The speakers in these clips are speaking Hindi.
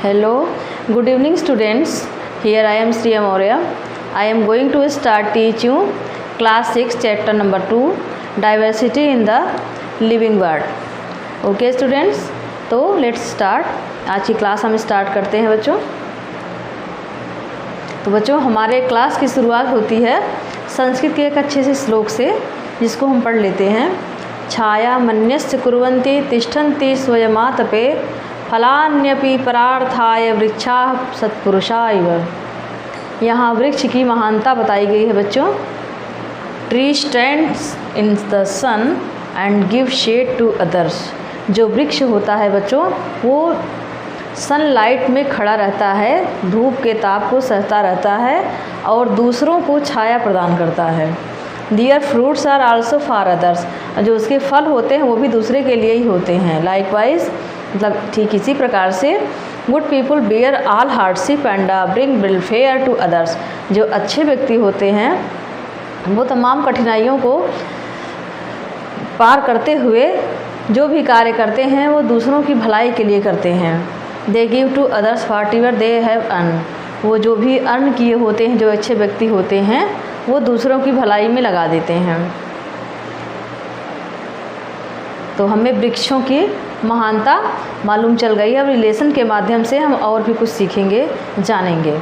Hello, good evening students. Here I am Sriya Maurya. I am going to start teach you class 6 chapter number 2 diversity in the living world. Okay students, तो let's start. आज की क्लास हम स्टार्ट करते हैं बच्चों। तो बच्चों हमारे क्लास की शुरुआत होती है संस्कृत के एक अच्छे से श्लोक से, जिसको हम पढ़ लेते हैं। छाया मन्यस्य कुर्वन्ति तिष्ठन्ति स्वयमातपे फलान्यपि परार्थाय वृक्षा सत्पुरुषा इव। यहाँ वृक्ष की महानता बताई गई है बच्चों। Tree stands in the sun and give shade to others. जो वृक्ष होता है बच्चों वो सनलाइट में खड़ा रहता है, धूप के ताप को सहता रहता है और दूसरों को छाया प्रदान करता है। Their fruits are also for others. जो उसके फल होते हैं वो भी दूसरे के लिए ही होते हैं। लाइकवाइज मतलब ठीक इसी प्रकार से good people bear all hardship and bring welfare to others. जो अच्छे व्यक्ति होते हैं वो तमाम कठिनाइयों को पार करते हुए जो भी कार्य करते हैं वो दूसरों की भलाई के लिए करते हैं। They give to others whatever they have earn. वो जो भी अर्न किए होते हैं, जो अच्छे व्यक्ति होते हैं वो दूसरों की भलाई में लगा देते हैं। तो हमें वृक्षों की महानता मालूम चल गई है। अब रिलेशन के माध्यम से हम और भी कुछ सीखेंगे, जानेंगे।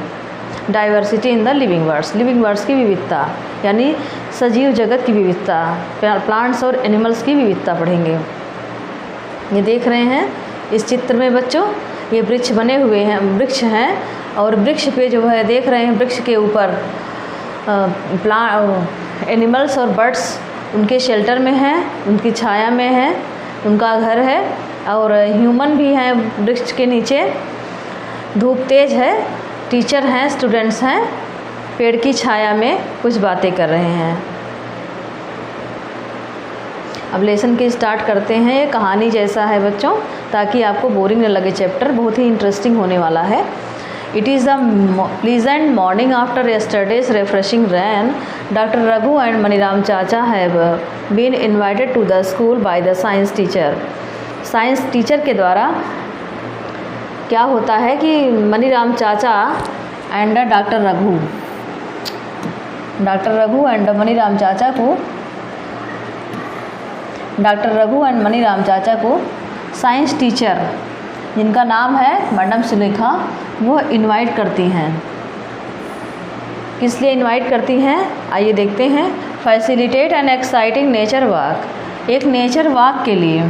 Diversity in the living words. Living words की विविधता यानी सजीव जगत की विविधता, प्लांट्स और एनिमल्स की विविधता पढ़ेंगे। ये देख रहे हैं इस चित्र में बच्चों, ये वृक्ष बने हुए हैं, वृक्ष हैं और वृक्ष पे जो है देख रहे हैं वृक्ष के ऊपर एनिमल्स और बर्ड्स उनके शेल्टर में हैं, उनकी छाया में हैं, उनका घर है और ह्यूमन भी हैं वृक्ष के नीचे। धूप तेज है, टीचर हैं, स्टूडेंट्स हैं, पेड़ की छाया में कुछ बातें कर रहे हैं। अब लेसन की स्टार्ट करते हैं। ये कहानी जैसा है बच्चों, ताकि आपको बोरिंग न लगे। चैप्टर बहुत ही इंटरेस्टिंग होने वाला है। It is a pleasant morning after yesterday's refreshing rain. Dr. Raghu and Maniram Chacha have been invited to the school by the science teacher. Science teacher के द्वारा क्या होता है कि मनीराम चाचा and doctor Raghu and Maniram चाचा को साइंस टीचर जिनका नाम है मैडम सुलेखा, वो इनवाइट करती हैं। किस लिए इनवाइट करती हैं आइए देखते हैं। Facilitate an exciting nature walk. एक नेचर वॉक के लिए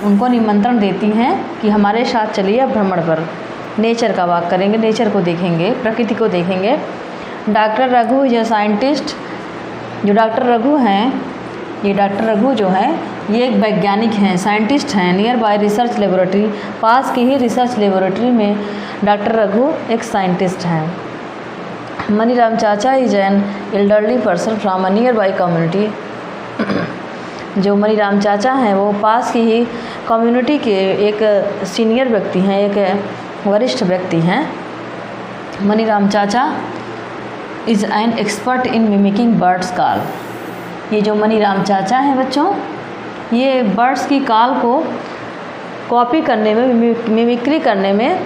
उनको निमंत्रण देती हैं कि हमारे साथ चलिए अब भ्रमण पर। नेचर का वॉक करेंगे, नेचर को देखेंगे, प्रकृति को देखेंगे। Doctor Raghu is a scientist. जो डॉक्टर रघु हैं, ये डॉक्टर रघु जो हैं ये एक वैज्ञानिक हैं, साइंटिस्ट हैं। नियर बाय रिसर्च लेबोरेटरी, पास की ही रिसर्च लेबोरेटरी में डॉक्टर रघु एक साइंटिस्ट हैं। मनीराम चाचा is an elderly person from a near by community. जो मनीराम चाचा हैं वो पास की ही कम्युनिटी के एक सीनियर व्यक्ति हैं, एक वरिष्ठ व्यक्ति हैं। मनीराम चाचा is an expert in mimicking birds call. ये जो मनीराम चाचा हैं बच्चों, ये बर्ड्स की कॉल को कॉपी करने में, मिमिक्री करने में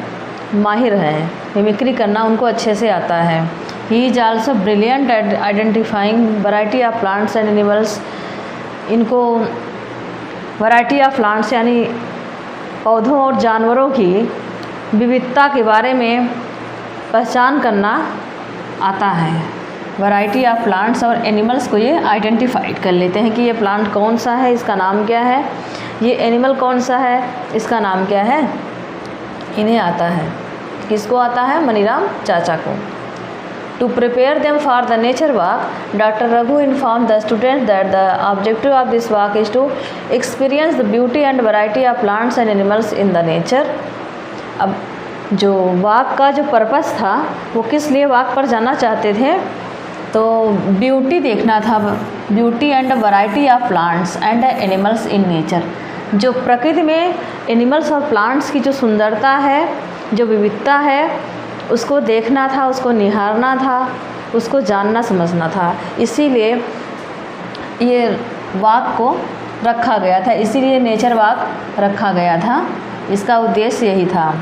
माहिर हैं। मिमिक्री करना उनको अच्छे से आता है। He is also brilliant at identifying variety of plants and animals. इनको वैरायटी ऑफ प्लांट्स यानी पौधों और जानवरों की विविधता के बारे में पहचान करना आता है। वैरायटी ऑफ प्लांट्स और एनिमल्स को ये आइडेंटिफाइड कर लेते हैं कि ये प्लांट कौन सा है, इसका नाम क्या है, ये एनिमल कौन सा है, इसका नाम क्या है, इन्हें आता है। किसको आता है? मनीराम चाचा को। To prepare them for the nature walk, doctor Raghu inform the students that the objective of this walk is to experience the beauty and variety of plants and animals in the nature. अब जो वॉक का जो पर्पस था वो किस लिए वॉक पर जाना चाहते थे? तो ब्यूटी देखना था, beauty and variety of plants and animals in nature. जो प्रकृति में एनिमल्स और प्लांट्स की जो सुंदरता है, जो विविधता है, उसको देखना था, उसको निहारना था, उसको जानना समझना था। इसीलिए ये वॉक को रखा गया था, इसीलिए नेचर वॉक रखा गया था। इसका उद्देश्य यही था।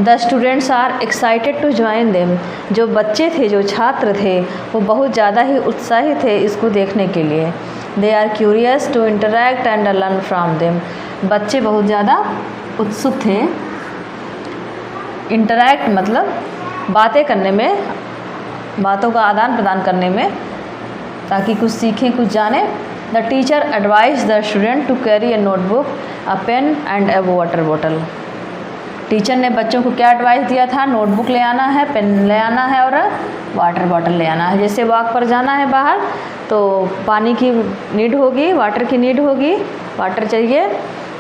The students are excited to join them. जो बच्चे थे, जो छात्र थे, वो बहुत ज़्यादा ही उत्साहित थे इसको देखने के लिए। They are curious to interact and learn from them. बच्चे बहुत ज़्यादा उत्सुक थे। इंटरैक्ट मतलब बातें करने में, बातों का आदान प्रदान करने में, ताकि कुछ सीखें, कुछ जानें। The teacher advise the student to carry a notebook, a pen and a water bottle. Teacher ने बच्चों को क्या एडवाइस दिया था? नोटबुक ले आना है, पेन ले आना है और वाटर बॉटल ले आना है। जैसे वॉक पर जाना है बाहर तो पानी की नीड होगी, वाटर की नीड होगी, वाटर चाहिए,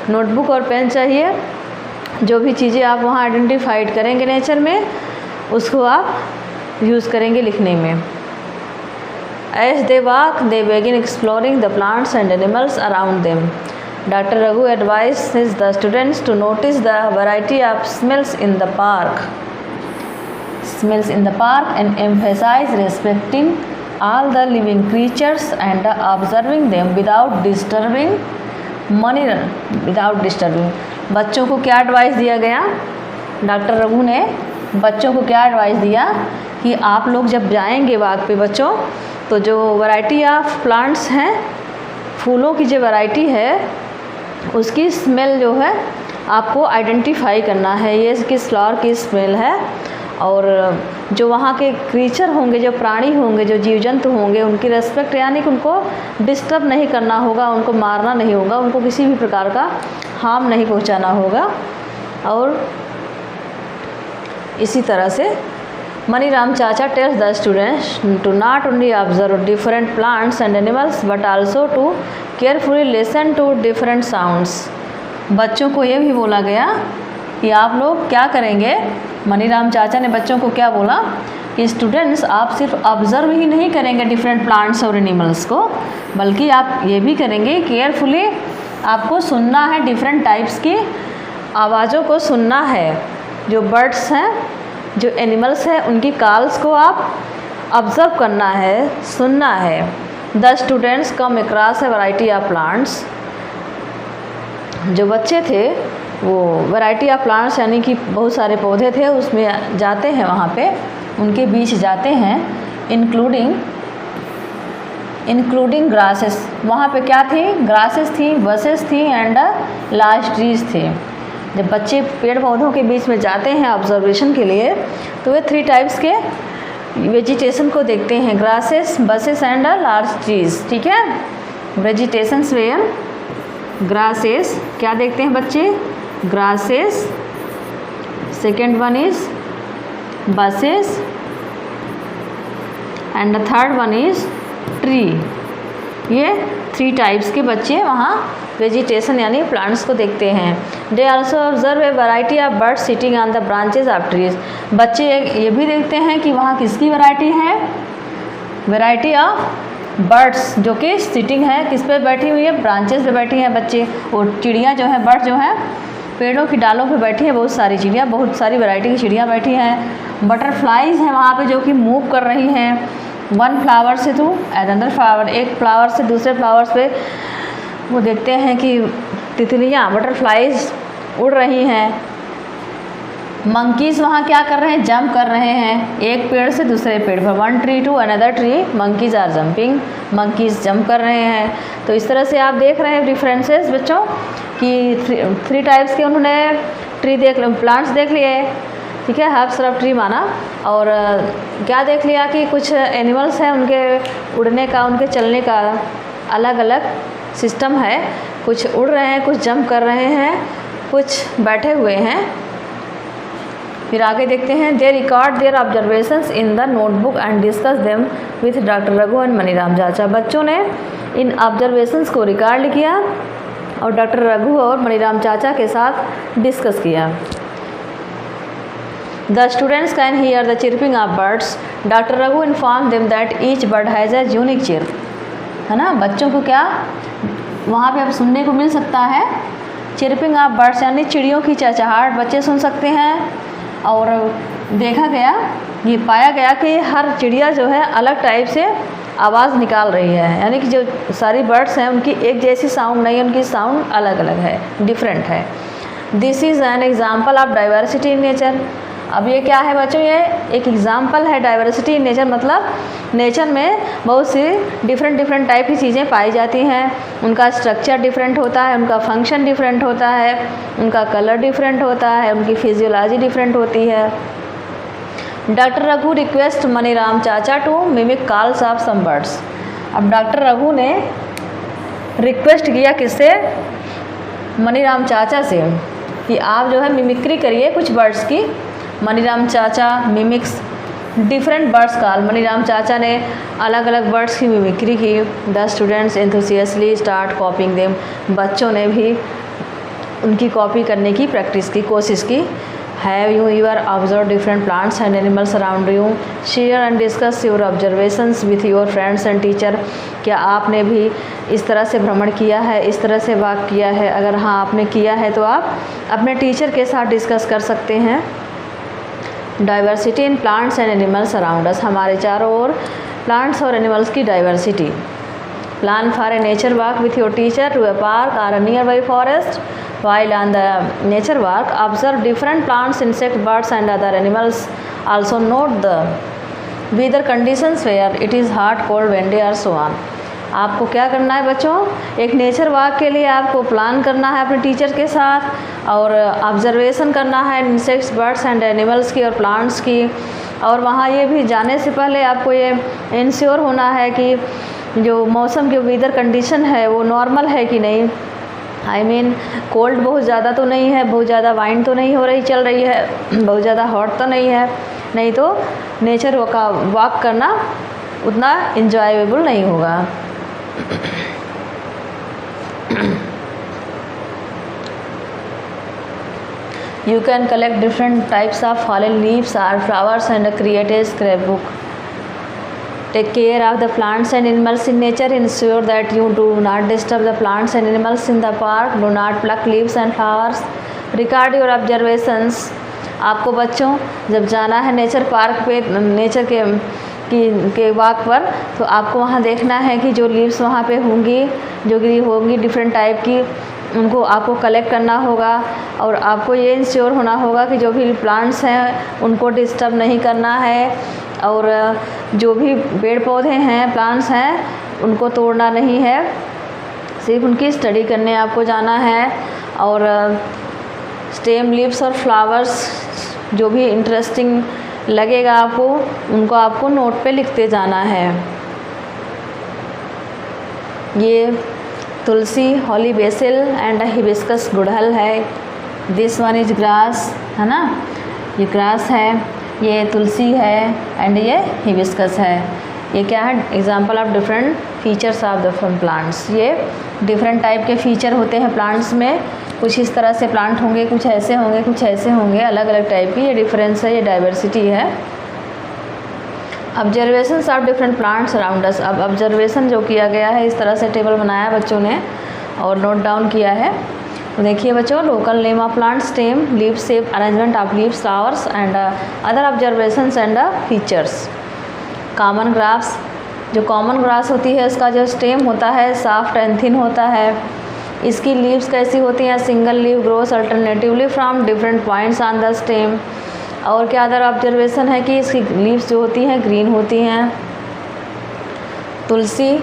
नोटबुक और पेन चाहिए। जो भी चीज़ें आप वहाँ आइडेंटिफाइड करेंगे नेचर में, उसको आप यूज़ करेंगे लिखने में। As they walk they begin exploring the plants and animals around them. Dr. Raghu advises the students to notice the variety of smells in the park. Smells in the park and emphasize respecting all the living creatures and observing them without disturbing without disturbing. बच्चों को क्या एडवाइस दिया गया? डॉक्टर रघु ने बच्चों को क्या एडवाइस दिया कि आप लोग जब जाएंगे वॉक पे बच्चों, तो जो वैरायटी ऑफ प्लांट्स हैं, फूलों की जो वैरायटी है, उसकी स्मेल जो है आपको आइडेंटिफाई करना है, ये किस फ्लावर की स्मेल है। और जो वहाँ के क्रीचर होंगे, जो प्राणी होंगे, जो जीव जंतु होंगे, उनकी रेस्पेक्ट, यानी कि उनको डिस्टर्ब नहीं करना होगा, उनको मारना नहीं होगा, उनको किसी भी प्रकार का हार्म नहीं पहुँचाना होगा। और इसी तरह से मनीराम चाचा tells the students to not only observe different plants and animals but also to carefully listen to different sounds. बच्चों को ये भी बोला गया कि आप लोग क्या करेंगे, मनीराम चाचा ने बच्चों को क्या बोला कि स्टूडेंट्स आप सिर्फ ऑब्जर्व ही नहीं करेंगे डिफरेंट प्लांट्स और एनिमल्स को, बल्कि आप ये भी करेंगे केयरफुली, आपको सुनना है, डिफरेंट टाइप्स की आवाज़ों को सुनना है। जो बर्ड्स हैं, जो एनिमल्स हैं, उनकी कॉल्स को आप ऑब्ज़र्व करना है, सुनना है। The students come across A variety of plants. जो बच्चे थे वो वैरायटी ऑफ प्लांट्स यानी कि बहुत सारे पौधे थे, उसमें जाते हैं, वहाँ पे उनके बीच जाते हैं। Including grasses. वहाँ पे क्या थी? ग्रासेस थी, बसेस थी एंड लार्ज ट्रीज थे। जब बच्चे पेड़ पौधों के बीच में जाते हैं ऑब्जर्वेशन के लिए, तो वे 3 टाइप्स के वेजिटेशन को देखते हैं, grasses, buses and large trees. ठीक है, वेजिटेशंस वेयर ग्रासेस, क्या देखते हैं बच्चे? Grasses. Second one is buses and the third one is tree. ये 3 टाइप्स के बच्चे वहाँ वेजिटेशन यानी प्लांट्स को देखते हैं। They also observe a variety of birds sitting on the branches of trees. बच्चे ये भी देखते हैं कि वहाँ किसकी वैरायटी है? वैरायटी ऑफ बर्ड्स, जो कि सिटिंग है, किस पे बैठी हुई है? ब्रांचेज पे बैठी हैं बच्चे। और चिड़िया जो है, बर्ड जो है, पेड़ों की डालों पे बैठी है, बहुत सारी चिड़िया, बहुत सारी वैरायटी की चिड़िया बैठी हैं। बटरफ्लाइज हैं वहाँ पे जो कि मूव कर रही हैं वन फ्लावर से टू अनदर फ्लावर, एक फ्लावर से दूसरे फ्लावर्स पे वो देखते हैं कि तितलियाँ, बटरफ्लाइज उड़ रही हैं। मंकीज़ वहाँ क्या कर रहे हैं? जंप कर रहे हैं एक पेड़ से दूसरे पेड़ पर, one tree to another tree, monkeys are jumping, monkeys jump कर रहे हैं। तो इस तरह से आप देख रहे हैं डिफरेंसेस बच्चों कि 3 टाइप्स के उन्होंने ट्री प्लांट्स देख लिए। ठीक है, हाफ सरफ ट्री माना। और क्या देख लिया कि कुछ एनिमल्स हैं, उनके उड़ने का, उनके चलने का अलग अलग सिस्टम है। कुछ उड़ रहे हैं, कुछ जंप कर रहे हैं, कुछ बैठे हुए हैं। फिर आगे देखते हैं, they record their observations in the notebook and discuss them with doctor Raghu and Maniram chacha. बच्चों ने इन ऑब्जर्वेशंस को रिकॉर्ड किया और डॉक्टर रघु और मनीराम चाचा के साथ डिस्कस किया। The students can hear the chirping of birds. Doctor Raghu inform them that each bird has a unique chirp. है ना, बच्चों को क्या वहाँ पे अब सुनने को मिल सकता है? चिरपिंग ऑफ बर्ड्स यानी चिड़ियों की चहचहाहट बच्चे सुन सकते हैं। और देखा गया, ये पाया गया कि हर चिड़िया जो है अलग टाइप से आवाज़ निकाल रही है, यानी कि जो सारी बर्ड्स हैं उनकी एक जैसी साउंड नहीं है, उनकी साउंड अलग अलग है, डिफरेंट है। This is an example of diversity in nature. अब ये क्या है बच्चों, ये एक एग्जाम्पल है डाइवर्सिटी इन नेचर, मतलब नेचर में बहुत सी डिफरेंट टाइप की चीज़ें पाई जाती हैं। उनका स्ट्रक्चर डिफरेंट होता है, उनका फंक्शन डिफरेंट होता है, उनका कलर डिफरेंट होता है, उनकी फिजियोलॉजी डिफरेंट होती है। डॉक्टर रघु रिक्वेस्ट मनीराम चाचा to mimic calls of some birds. अब डॉक्टर रघु ने रिक्वेस्ट किया किससे, मनीराम चाचा से, कि आप जो है मिमिक्री करिए कुछ बर्ड्स की। Maniram chacha mimics different birds call. Maniram चाचा ने अलग अलग बर्ड्स की मिमिक्री की। The students enthusiastically start copying them. बच्चों ने भी उनकी कॉपी करने की प्रैक्टिस की, कोशिश की। Have you your observe different plants and animals around you, share and discuss your observations with your friends and teacher. क्या आपने भी इस तरह से भ्रमण किया है, इस तरह से वाक किया है? अगर हाँ आपने किया है तो आप अपने टीचर के साथ डिस्कस कर सकते हैं। Diversity in plants and animals around us. हमारे चारों ओर प्लांट्स और एनिमल्स की diversity. Plan for a nature walk with your teacher to a park और a nearby forest. While on the nature walk, observe different plants, insects, birds and other animals. Also note the weather conditions where it is hot, cold, windy or so on. आपको क्या करना है बच्चों, एक नेचर वॉक के लिए आपको प्लान करना है अपने टीचर के साथ, और ऑब्जर्वेशन करना है इंसेक्ट्स, बर्ड्स एंड एनिमल्स की और प्लांट्स की। और वहाँ ये भी जाने से पहले आपको ये इंश्योर होना है कि जो मौसम की वेदर कंडीशन है वो नॉर्मल है कि नहीं। आई मीन कोल्ड बहुत ज़्यादा तो नहीं है, बहुत ज़्यादा वाइंड तो नहीं हो रही चल रही है, बहुत ज़्यादा हॉट तो नहीं है, नहीं तो नेचर का वॉक करना उतना इंजॉयबल नहीं होगा। You can collect different types of fallen leaves or flowers and create a scrapbook. Take care of the plants and animals in nature. Ensure that you do not disturb the plants and animals in the park. Do not pluck leaves and flowers. Record your observations. आपको बच्चों जब जाना है नेचर पार्क पे, नेचर के वॉक पर, तो आपको वहाँ देखना है कि जो लीव्स वहाँ पे होंगी, जो गिरी होंगी डिफरेंट टाइप की, उनको आपको कलेक्ट करना होगा। और आपको ये इंश्योर होना होगा कि जो भी प्लांट्स हैं उनको डिस्टर्ब नहीं करना है, और जो भी पेड़ पौधे हैं, प्लांट्स हैं, उनको तोड़ना नहीं है, सिर्फ उनकी स्टडी करने आपको जाना है। और स्टेम, लीव्स और फ्लावर्स जो भी इंटरेस्टिंग लगेगा आपको, उनको आपको नोट पे लिखते जाना है। ये तुलसी, हॉली बेसिल एंड हिबिस्कस गुड़हल है। दिस वन इज ग्रास, है ना, ये ग्रास है, ये तुलसी है एंड ये हिबिस्कस है। ये क्या है, example of different features of the plants. ये डिफरेंट टाइप के फीचर होते हैं प्लांट्स में, कुछ इस तरह से प्लांट होंगे, कुछ ऐसे होंगे, कुछ ऐसे होंगे, अलग अलग टाइप की ये डिफरेंस है, ये डाइवर्सिटी है। Observations of different plants around us. अब ऑब्जर्वेशन जो किया गया है, इस तरह से टेबल बनाया बच्चों ने और नोट डाउन किया है। तो देखिए बच्चों, local name of plant, stem, leave shape, arrangement of leaves, flowers and other observations and features. Common grass, जो कॉमन ग्रास होती है उसका जो स्टेम होता है सॉफ्ट एंड थिन होता है। इसकी लीव्स कैसी होती हैं, single leave, grows alternatively from different points on the stem. और क्या अदर ऑब्जर्वेशन है कि इसकी लीव्स जो होती हैं ग्रीन होती हैं। तुलसी,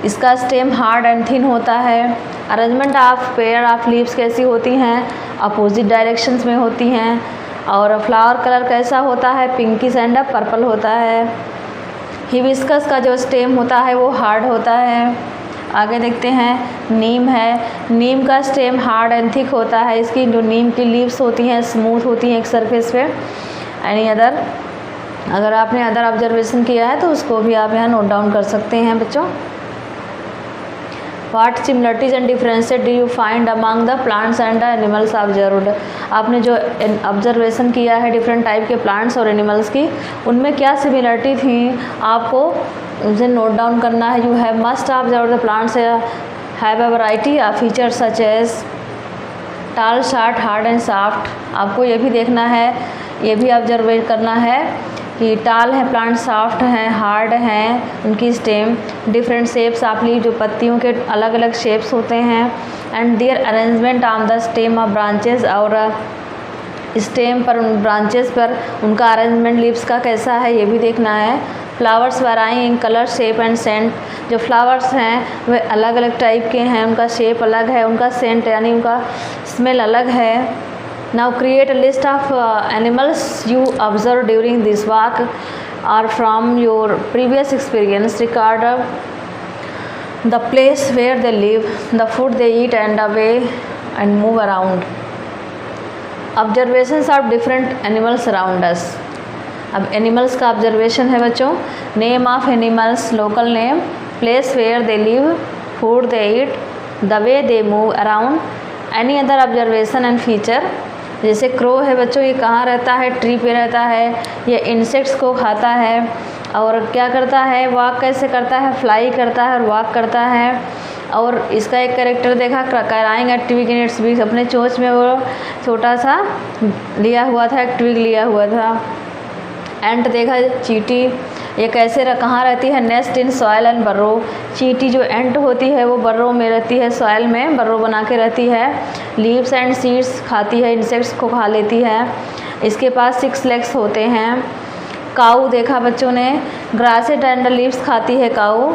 इसका स्टेम हार्ड एंड थिन होता है। Arrangement of pair of leaves कैसी होती हैं, अपोजिट डायरेक्शंस में होती हैं। और फ्लावर कलर कैसा होता है, पिंकिश एंड पर्पल होता है। हिबिस्कस का जो स्टेम होता है वो हार्ड होता है। आगे देखते हैं, नीम है, नीम का स्टेम हार्ड एंड थिक होता है। इसकी जो नीम की लीव्स होती हैं स्मूथ होती हैं एक सरफेस पे। एनी अदर, अगर आपने अदर ऑब्जर्वेशन किया है तो उसको भी आप यहाँ नोट डाउन कर सकते हैं बच्चों। What similarities and differences do you find among the plants and animals observed. आपने जो ऑब्जर्वेशन किया है डिफरेंट टाइप के प्लांट्स और एनिमल्स की, उनमें क्या सिमिलरिटी थी आपको उसे नोट डाउन करना है। You have must observe the plants have a variety of features such as tall, short, hard and soft. आपको ये भी देखना है, ये भी ऑब्जर्व करना है कि टाल है प्लांट, सॉफ्ट हैं, हार्ड हैं उनकी stem, different shapes of leave, जो पत्तियों के अलग अलग शेप्स होते हैं, and their arrangement on the stem of branches, और स्टेम पर उन ब्रांचेस पर उनका अरेंजमेंट लीव्स का कैसा है ये भी देखना है। Flowers varying in colour, shape and scent, जो फ्लावर्स हैं वे अलग अलग टाइप के हैं, उनका शेप अलग है, उनका सेंट यानी उनका स्मेल अलग है। Now create a list of animals you observe during this walk और from your previous experience, record the place where they live, the food they eat and the way and move around. Observations of different animals around us. अब एनिमल्स का ऑब्जर्वेशन है बच्चों। Name of animals, local name, place where they live, food they eat, the way they move around, any other observation and feature. जैसे क्रो है बच्चों, ये कहाँ रहता है, ट्री पे रहता है, ये इंसेक्ट्स को खाता है और क्या करता है, वॉक कैसे करता है, फ्लाई करता है और वॉक करता है। और इसका एक कैरेक्टर देखा, crying at twig in its beak, अपने चोंच में वो छोटा सा लिया हुआ था, एक ट्विग लिया हुआ था। एंट देखा, चींटी, ये कैसे कहाँ रहती है, nest in soil and Burrow. चींटी जो एंट होती है वो बर्रो में रहती है, सॉयल में बर्रो बना के रहती है। लीव्स एंड सीड्स खाती है, इंसेक्ट्स को खा लेती है। इसके पास 6 लेग्स होते हैं। काऊ देखा बच्चों ने, ग्रासेस एंड लीव्स खाती है काऊ।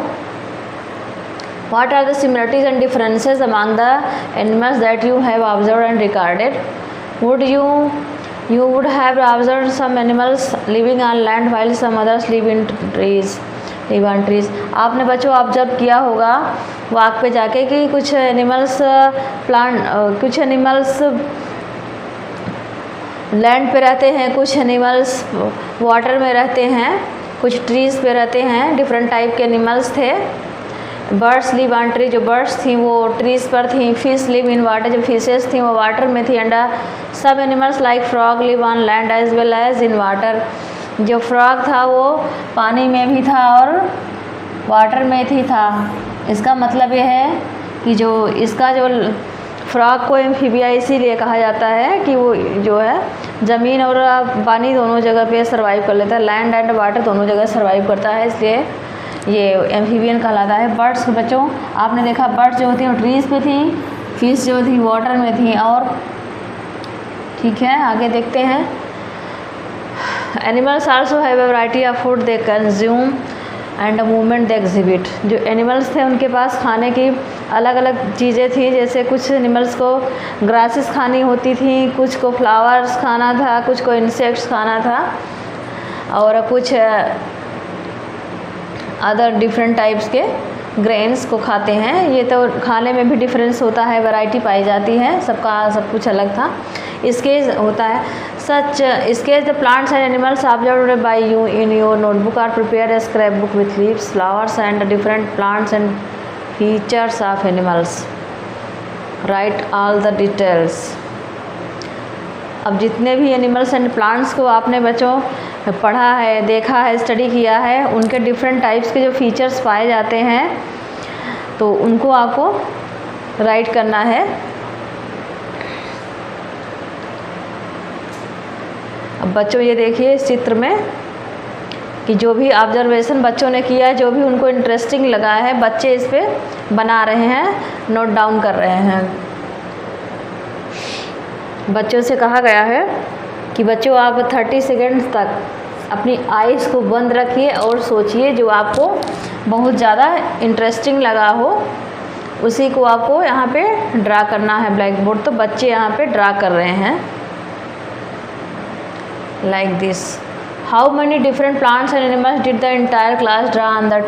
What are the similarities and differences among the animals that you have observed and recorded? You would have observed some animals living on land while some others live on trees. आपने बच्चों ऑब्जर्व किया होगा वॉक पे जाके कि कुछ एनिमल्स लैंड पे रहते हैं, कुछ एनिमल्स वाटर में रहते हैं, कुछ ट्रीज़ पे रहते हैं। डिफरेंट टाइप के एनिमल्स थे। बर्ड्स लिव ऑन ट्री, जो बर्ड्स थी वो ट्रीज़ पर थी। फिश लिव इन वाटर, जो फिशेस थी वो वाटर में थी। एंड सब animals like frog live on land as well as in water, जो फ्रॉग था वो पानी में भी था और वाटर में भी था। इसका मतलब ये है कि जो इसका जो फ्रॉग को एम्फीबिया इसीलिए कहा जाता है कि वो जो है ज़मीन और पानी दोनों जगह पे सर्वाइव कर लेता है, लैंड एंड वाटर दोनों जगह सर्वाइव करता है, इसलिए ये एम्फीबियन कहलाता है। बर्ड्स बच्चों आपने देखा, बर्ड्स जो होती हैं वो ट्रीज़ पे थी, फिश जो थी वाटर में थी। और ठीक है, आगे देखते हैं। Animals also have a variety of food they consume and a movement they exhibit. जो एनिमल्स थे उनके पास खाने की अलग अलग चीज़ें थी, जैसे कुछ एनिमल्स को ग्रासेस खानी होती थी, कुछ को फ्लावर्स खाना था, कुछ को इंसेक्ट्स खाना था और कुछ अदर डिफरेंट टाइप्स के ग्रेन्स को खाते हैं। ये तो खाने में भी डिफरेंस होता है, वैरायटी पाई जाती है, सबका सब कुछ अलग था। स्केच होता है सच sketch the plants and animals observed by you in your notebook और prepare a scrapbook with leaves, flowers and different plants and features of animals, write all the details. अब जितने भी एनिमल्स एंड प्लांट्स को आपने बच्चों पढ़ा है, देखा है, स्टडी किया है, उनके डिफरेंट टाइप्स के जो फीचर्स पाए जाते हैं तो उनको आपको राइट करना है। अब बच्चों ये देखिए इस चित्र में कि जो भी ऑब्जर्वेशन बच्चों ने किया है, जो भी उनको इंटरेस्टिंग लगा है, बच्चे इस पे बना रहे हैं, नोट डाउन कर रहे हैं। बच्चों से कहा गया है कि बच्चों आप 30 सेकेंड्स तक अपनी आइज़ को बंद रखिए और सोचिए जो आपको बहुत ज़्यादा इंटरेस्टिंग लगा हो उसी को आपको यहाँ पे ड्रा करना है ब्लैक बोर्ड। तो बच्चे यहाँ पे ड्रा कर रहे हैं like this. How many different plants and animals did the entire class draw on the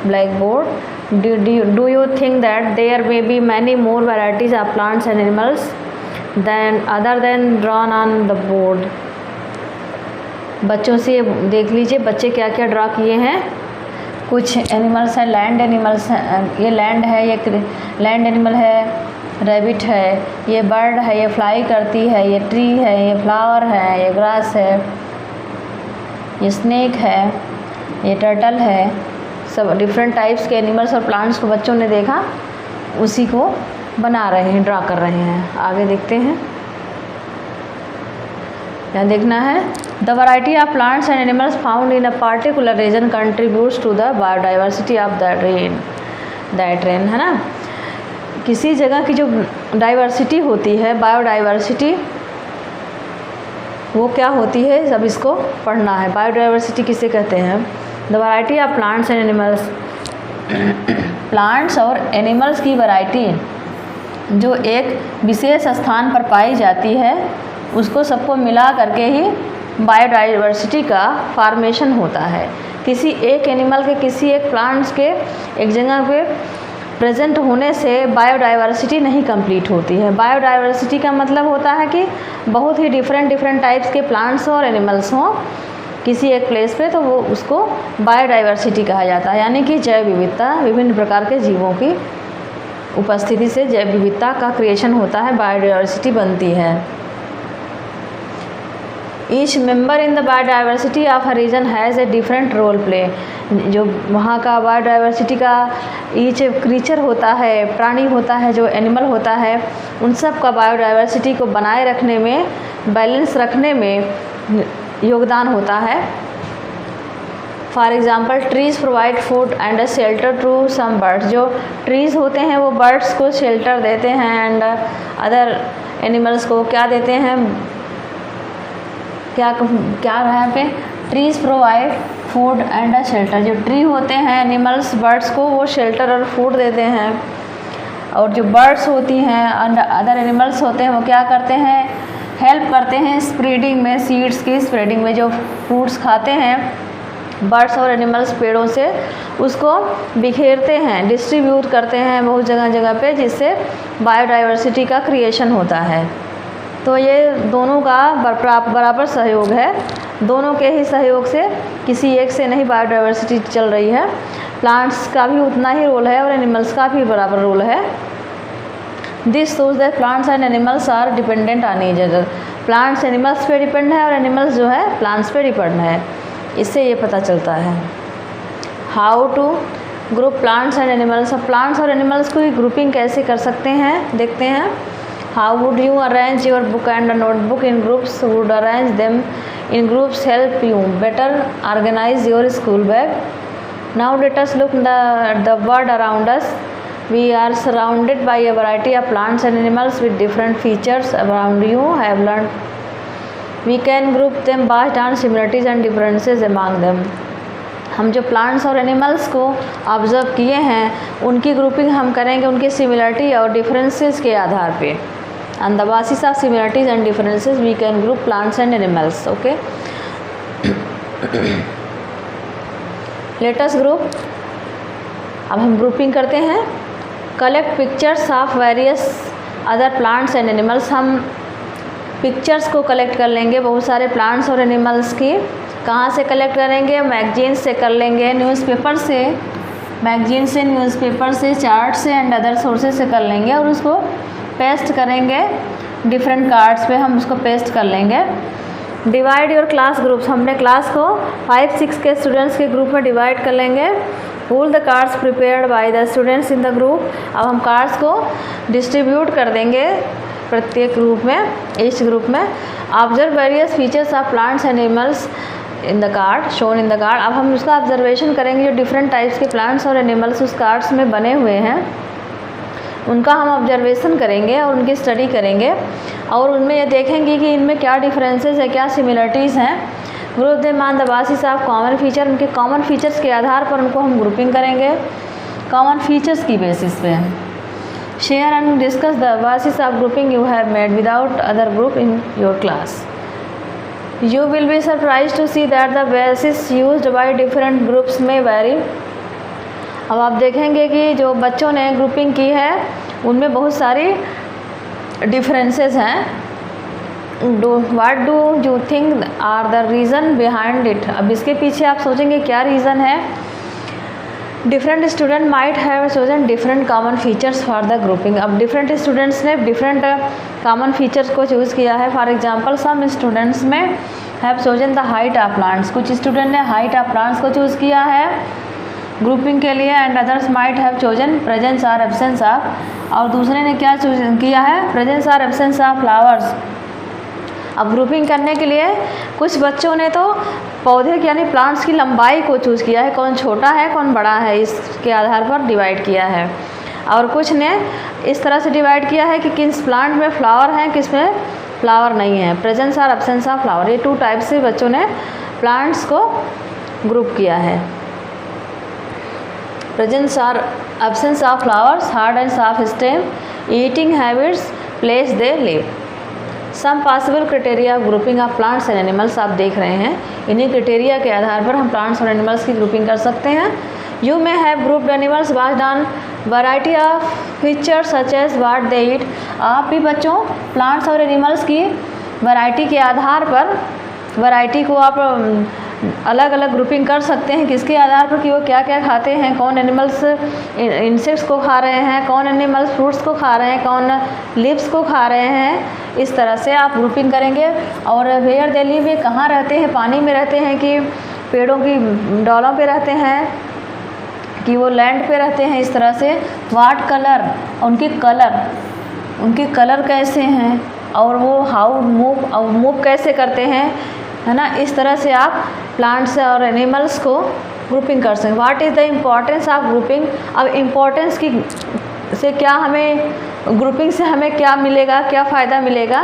blackboard? Do you think that there may be many more varieties of plants and animals then other than drawn on the board? बच्चों से देख लीजिए बच्चे क्या क्या ड्रा किए हैं। कुछ एनिमल्स हैं, लैंड एनिमल्स हैं, ये लैंड है, ये लैंड एनिमल है, रैबिट है, ये बर्ड है, ये फ्लाई करती है, ये ट्री है, ये फ्लावर है, ये ग्रास है, ये स्नेक है, ये टर्टल है। सब डिफरेंट टाइप्स के एनिमल्स और प्लांट्स को बच्चों ने देखा, उसी को बना रहे हैं, ड्रा कर रहे हैं। आगे देखते हैं, यहाँ देखना है the variety of plants and animals found in a particular region contributes to the biodiversity of that region, है ना। किसी जगह की जो डाइवर्सिटी होती है, बायोडाइवर्सिटी, वो क्या होती है, सब इसको पढ़ना है। बायोडाइवर्सिटी किसे कहते हैं? The variety of plants and animals, plants और एनिमल्स की वैरायटी जो एक विशेष स्थान पर पाई जाती है, उसको सबको मिला करके ही बायोडाइवर्सिटी का फॉर्मेशन होता है। किसी एक एनिमल के, किसी एक प्लांट्स के एक जगह पे प्रेजेंट होने से बायोडाइवर्सिटी नहीं कंप्लीट होती है। बायोडाइवर्सिटी का मतलब होता है कि बहुत ही डिफरेंट टाइप्स के प्लांट्स और एनिमल्स हों किसी एक प्लेस पे, तो वो उसको बायोडाइवर्सिटी कहा जाता है। यानी कि जैव विविधता, विभिन्न प्रकार के जीवों की उपस्थिति से जैव विविधता का क्रिएशन होता है, बायोडाइवर्सिटी बनती है। Each member in the biodiversity of a region has a different role play. जो वहाँ का बायोडाइवर्सिटी का ईच क्रीचर होता है, प्राणी होता है, जो एनिमल होता है, उन सब का बायोडाइवर्सिटी को बनाए रखने में, बैलेंस रखने में योगदान होता है। For example trees provide food and a shelter to some birds. जो ट्रीज़ होते हैं वो बर्ड्स को शेल्टर देते हैं, एंड अदर एनिमल्स को क्या देते हैं, क्या रहा पे, trees provide food and a shelter. जो ट्री होते हैं, एनिमल्स, बर्ड्स को वो शेल्टर और फूड देते हैं, और जो बर्ड्स होती हैं, अदर एनिमल्स होते हैं, वो क्या करते हैं, हेल्प करते हैं स्प्रेडिंग में, सीड्स की स्प्रेडिंग में। जो फ्रूट्स खाते हैं बर्ड्स और एनिमल्स पेड़ों से, उसको बिखेरते हैं, डिस्ट्रीब्यूट करते हैं बहुत जगह जगह पे, जिससे बायोडाइवर्सिटी का क्रिएशन होता है। तो ये दोनों का बराबर सहयोग है, दोनों के ही सहयोग से, किसी एक से नहीं बायोडाइवर्सिटी चल रही है। प्लांट्स का भी उतना ही रोल है और एनिमल्स का भी बराबर रोल है। This shows that plants and animals are dependent on each other. Plants animals पे डिपेंड है और एनिमल्स जो है प्लांट्स पे डिपेंड है, इससे ये पता चलता है। How to group plants and animals. अब प्लांट्स और एनिमल्स को ग्रुपिंग कैसे कर सकते हैं, देखते हैं। How would you arrange your book and notebook in groups? Would arrange them in groups help you better organize your school bag? Now let us look the world around us. We are surrounded by a variety of plants and animals with different features. Around you have learned. We can group them based on similarities and differences among them. हम जो प्लांट्स और एनिमल्स को ऑब्जर्व किए हैं, उनकी ग्रुपिंग हम करेंगे उनकी सिमिलरिटी और डिफरेंसेस के आधार पे। On the basis of similarities and differences, we can group plants and animals. Okay. Let us group. अब हम ग्रुपिंग करते हैं। Collect pictures of various other plants and animals. हम पिक्चर्स को कलेक्ट कर लेंगे बहुत सारे प्लांट्स और एनिमल्स की। कहाँ से कलेक्ट करेंगे? मैगजीन से कर लेंगे, न्यूज़पेपर से, मैगजीन से, न्यूज़पेपर से, चार्ट से एंड अदर सोर्सेज से कर लेंगे, और उसको पेस्ट करेंगे डिफरेंट कार्ड्स पे, हम उसको पेस्ट कर लेंगे। Divide your class groups. हमने क्लास को 5-6 के स्टूडेंट्स के ग्रुप में डिवाइड कर लेंगे। Pool the cards prepared by the students in the group. अब हम कार्ड्स को डिस्ट्रीब्यूट कर देंगे प्रत्येक ग्रुप में, ईच ग्रुप में। Observe various features of plants and animals in the card, shown in the card. अब हम उसका ऑब्जर्वेशन करेंगे, जो डिफरेंट टाइप्स के प्लांट्स और एनिमल्स उस कार्ड्स में बने हुए हैं, उनका हम ऑब्जर्वेशन करेंगे और उनकी स्टडी करेंगे, और उनमें ये देखेंगे कि इनमें क्या डिफरेंसेस है, क्या सिमिलरिटीज़ हैं। Group them on the basis of common feature. उनके कॉमन फीचर्स के आधार पर उनको हम ग्रुपिंग करेंगे, कॉमन फीचर्स की बेसिस पे। Share and discuss the basis of grouping you have made without other group in your class. You will be surprise to see that the basis used by different groups में वेरी। अब आप देखेंगे कि जो बच्चों ने ग्रुपिंग की है उनमें बहुत सारी डिफरेंसेस हैं। What do you think are the reason behind it? अब इसके पीछे आप सोचेंगे क्या रीज़न है। Different student might have chosen different common features for the grouping. अब डिफरेंट स्टूडेंट्स ने डिफरेंट कॉमन फीचर्स को चूज़ किया है। फॉर एग्जांपल सम स्टूडेंट्स में have chosen the height of plants. कुछ स्टूडेंट ने हाइट ऑफ प्लांट्स को चूज़ किया है ग्रुपिंग के लिए, and others might have chosen presence और एब्सेंस ऑफ। और दूसरे ने क्या चूज किया है? प्रेजेंस और एब्सेंस ऑफ फ्लावर्स। अब ग्रुपिंग करने के लिए कुछ बच्चों ने तो पौधे की यानी प्लांट्स की लंबाई को चूज़ किया है, कौन छोटा है कौन बड़ा है, इसके आधार पर डिवाइड किया है। और कुछ ने इस तरह से डिवाइड किया है कि किस प्लांट में फ्लावर हैं किस में फ्लावर नहीं है, प्रेजेंस और एब्सेंस ऑफ फ्लावर। ये 2 टाइप से बच्चों ने प्लांट्स को ग्रुप किया है। प्रेजेंस और absence of flowers, hard and soft stem, eating habits, place they live. Some possible criteria of grouping of plants and animals आप देख रहे हैं। इन्हीं क्राइटेरिया के आधार पर हम प्लांट्स और एनिमल्स की ग्रुपिंग कर सकते हैं। You may have grouped animals based on variety of features such as what they eat. आप भी बच्चों प्लांट्स और एनिमल्स की वैरायटी के आधार पर वैरायटी को आप अलग अलग ग्रुपिंग कर सकते हैं। किसके आधार पर कि वो क्या क्या खाते हैं, कौन एनिमल्स इंसेक्ट्स को खा रहे हैं, कौन एनिमल्स फ्रूट्स को खा रहे हैं, कौन लीव्स को खा रहे हैं। इस तरह से आप ग्रुपिंग करेंगे। और वेयर दे लिव, ये कहाँ रहते हैं, पानी में रहते हैं कि पेड़ों की डालों पे रहते हैं कि वो लैंड पे रहते हैं। इस तरह से वाट कलर, उनके कलर कैसे हैं और वो हाउ मूव कैसे करते हैं, है ना। इस तरह से आप प्लांट्स और एनिमल्स को ग्रुपिंग कर सकते हैं। What is the importance of grouping. अब इम्पोर्टेंस की से क्या हमें ग्रुपिंग से हमें क्या मिलेगा, क्या फ़ायदा मिलेगा,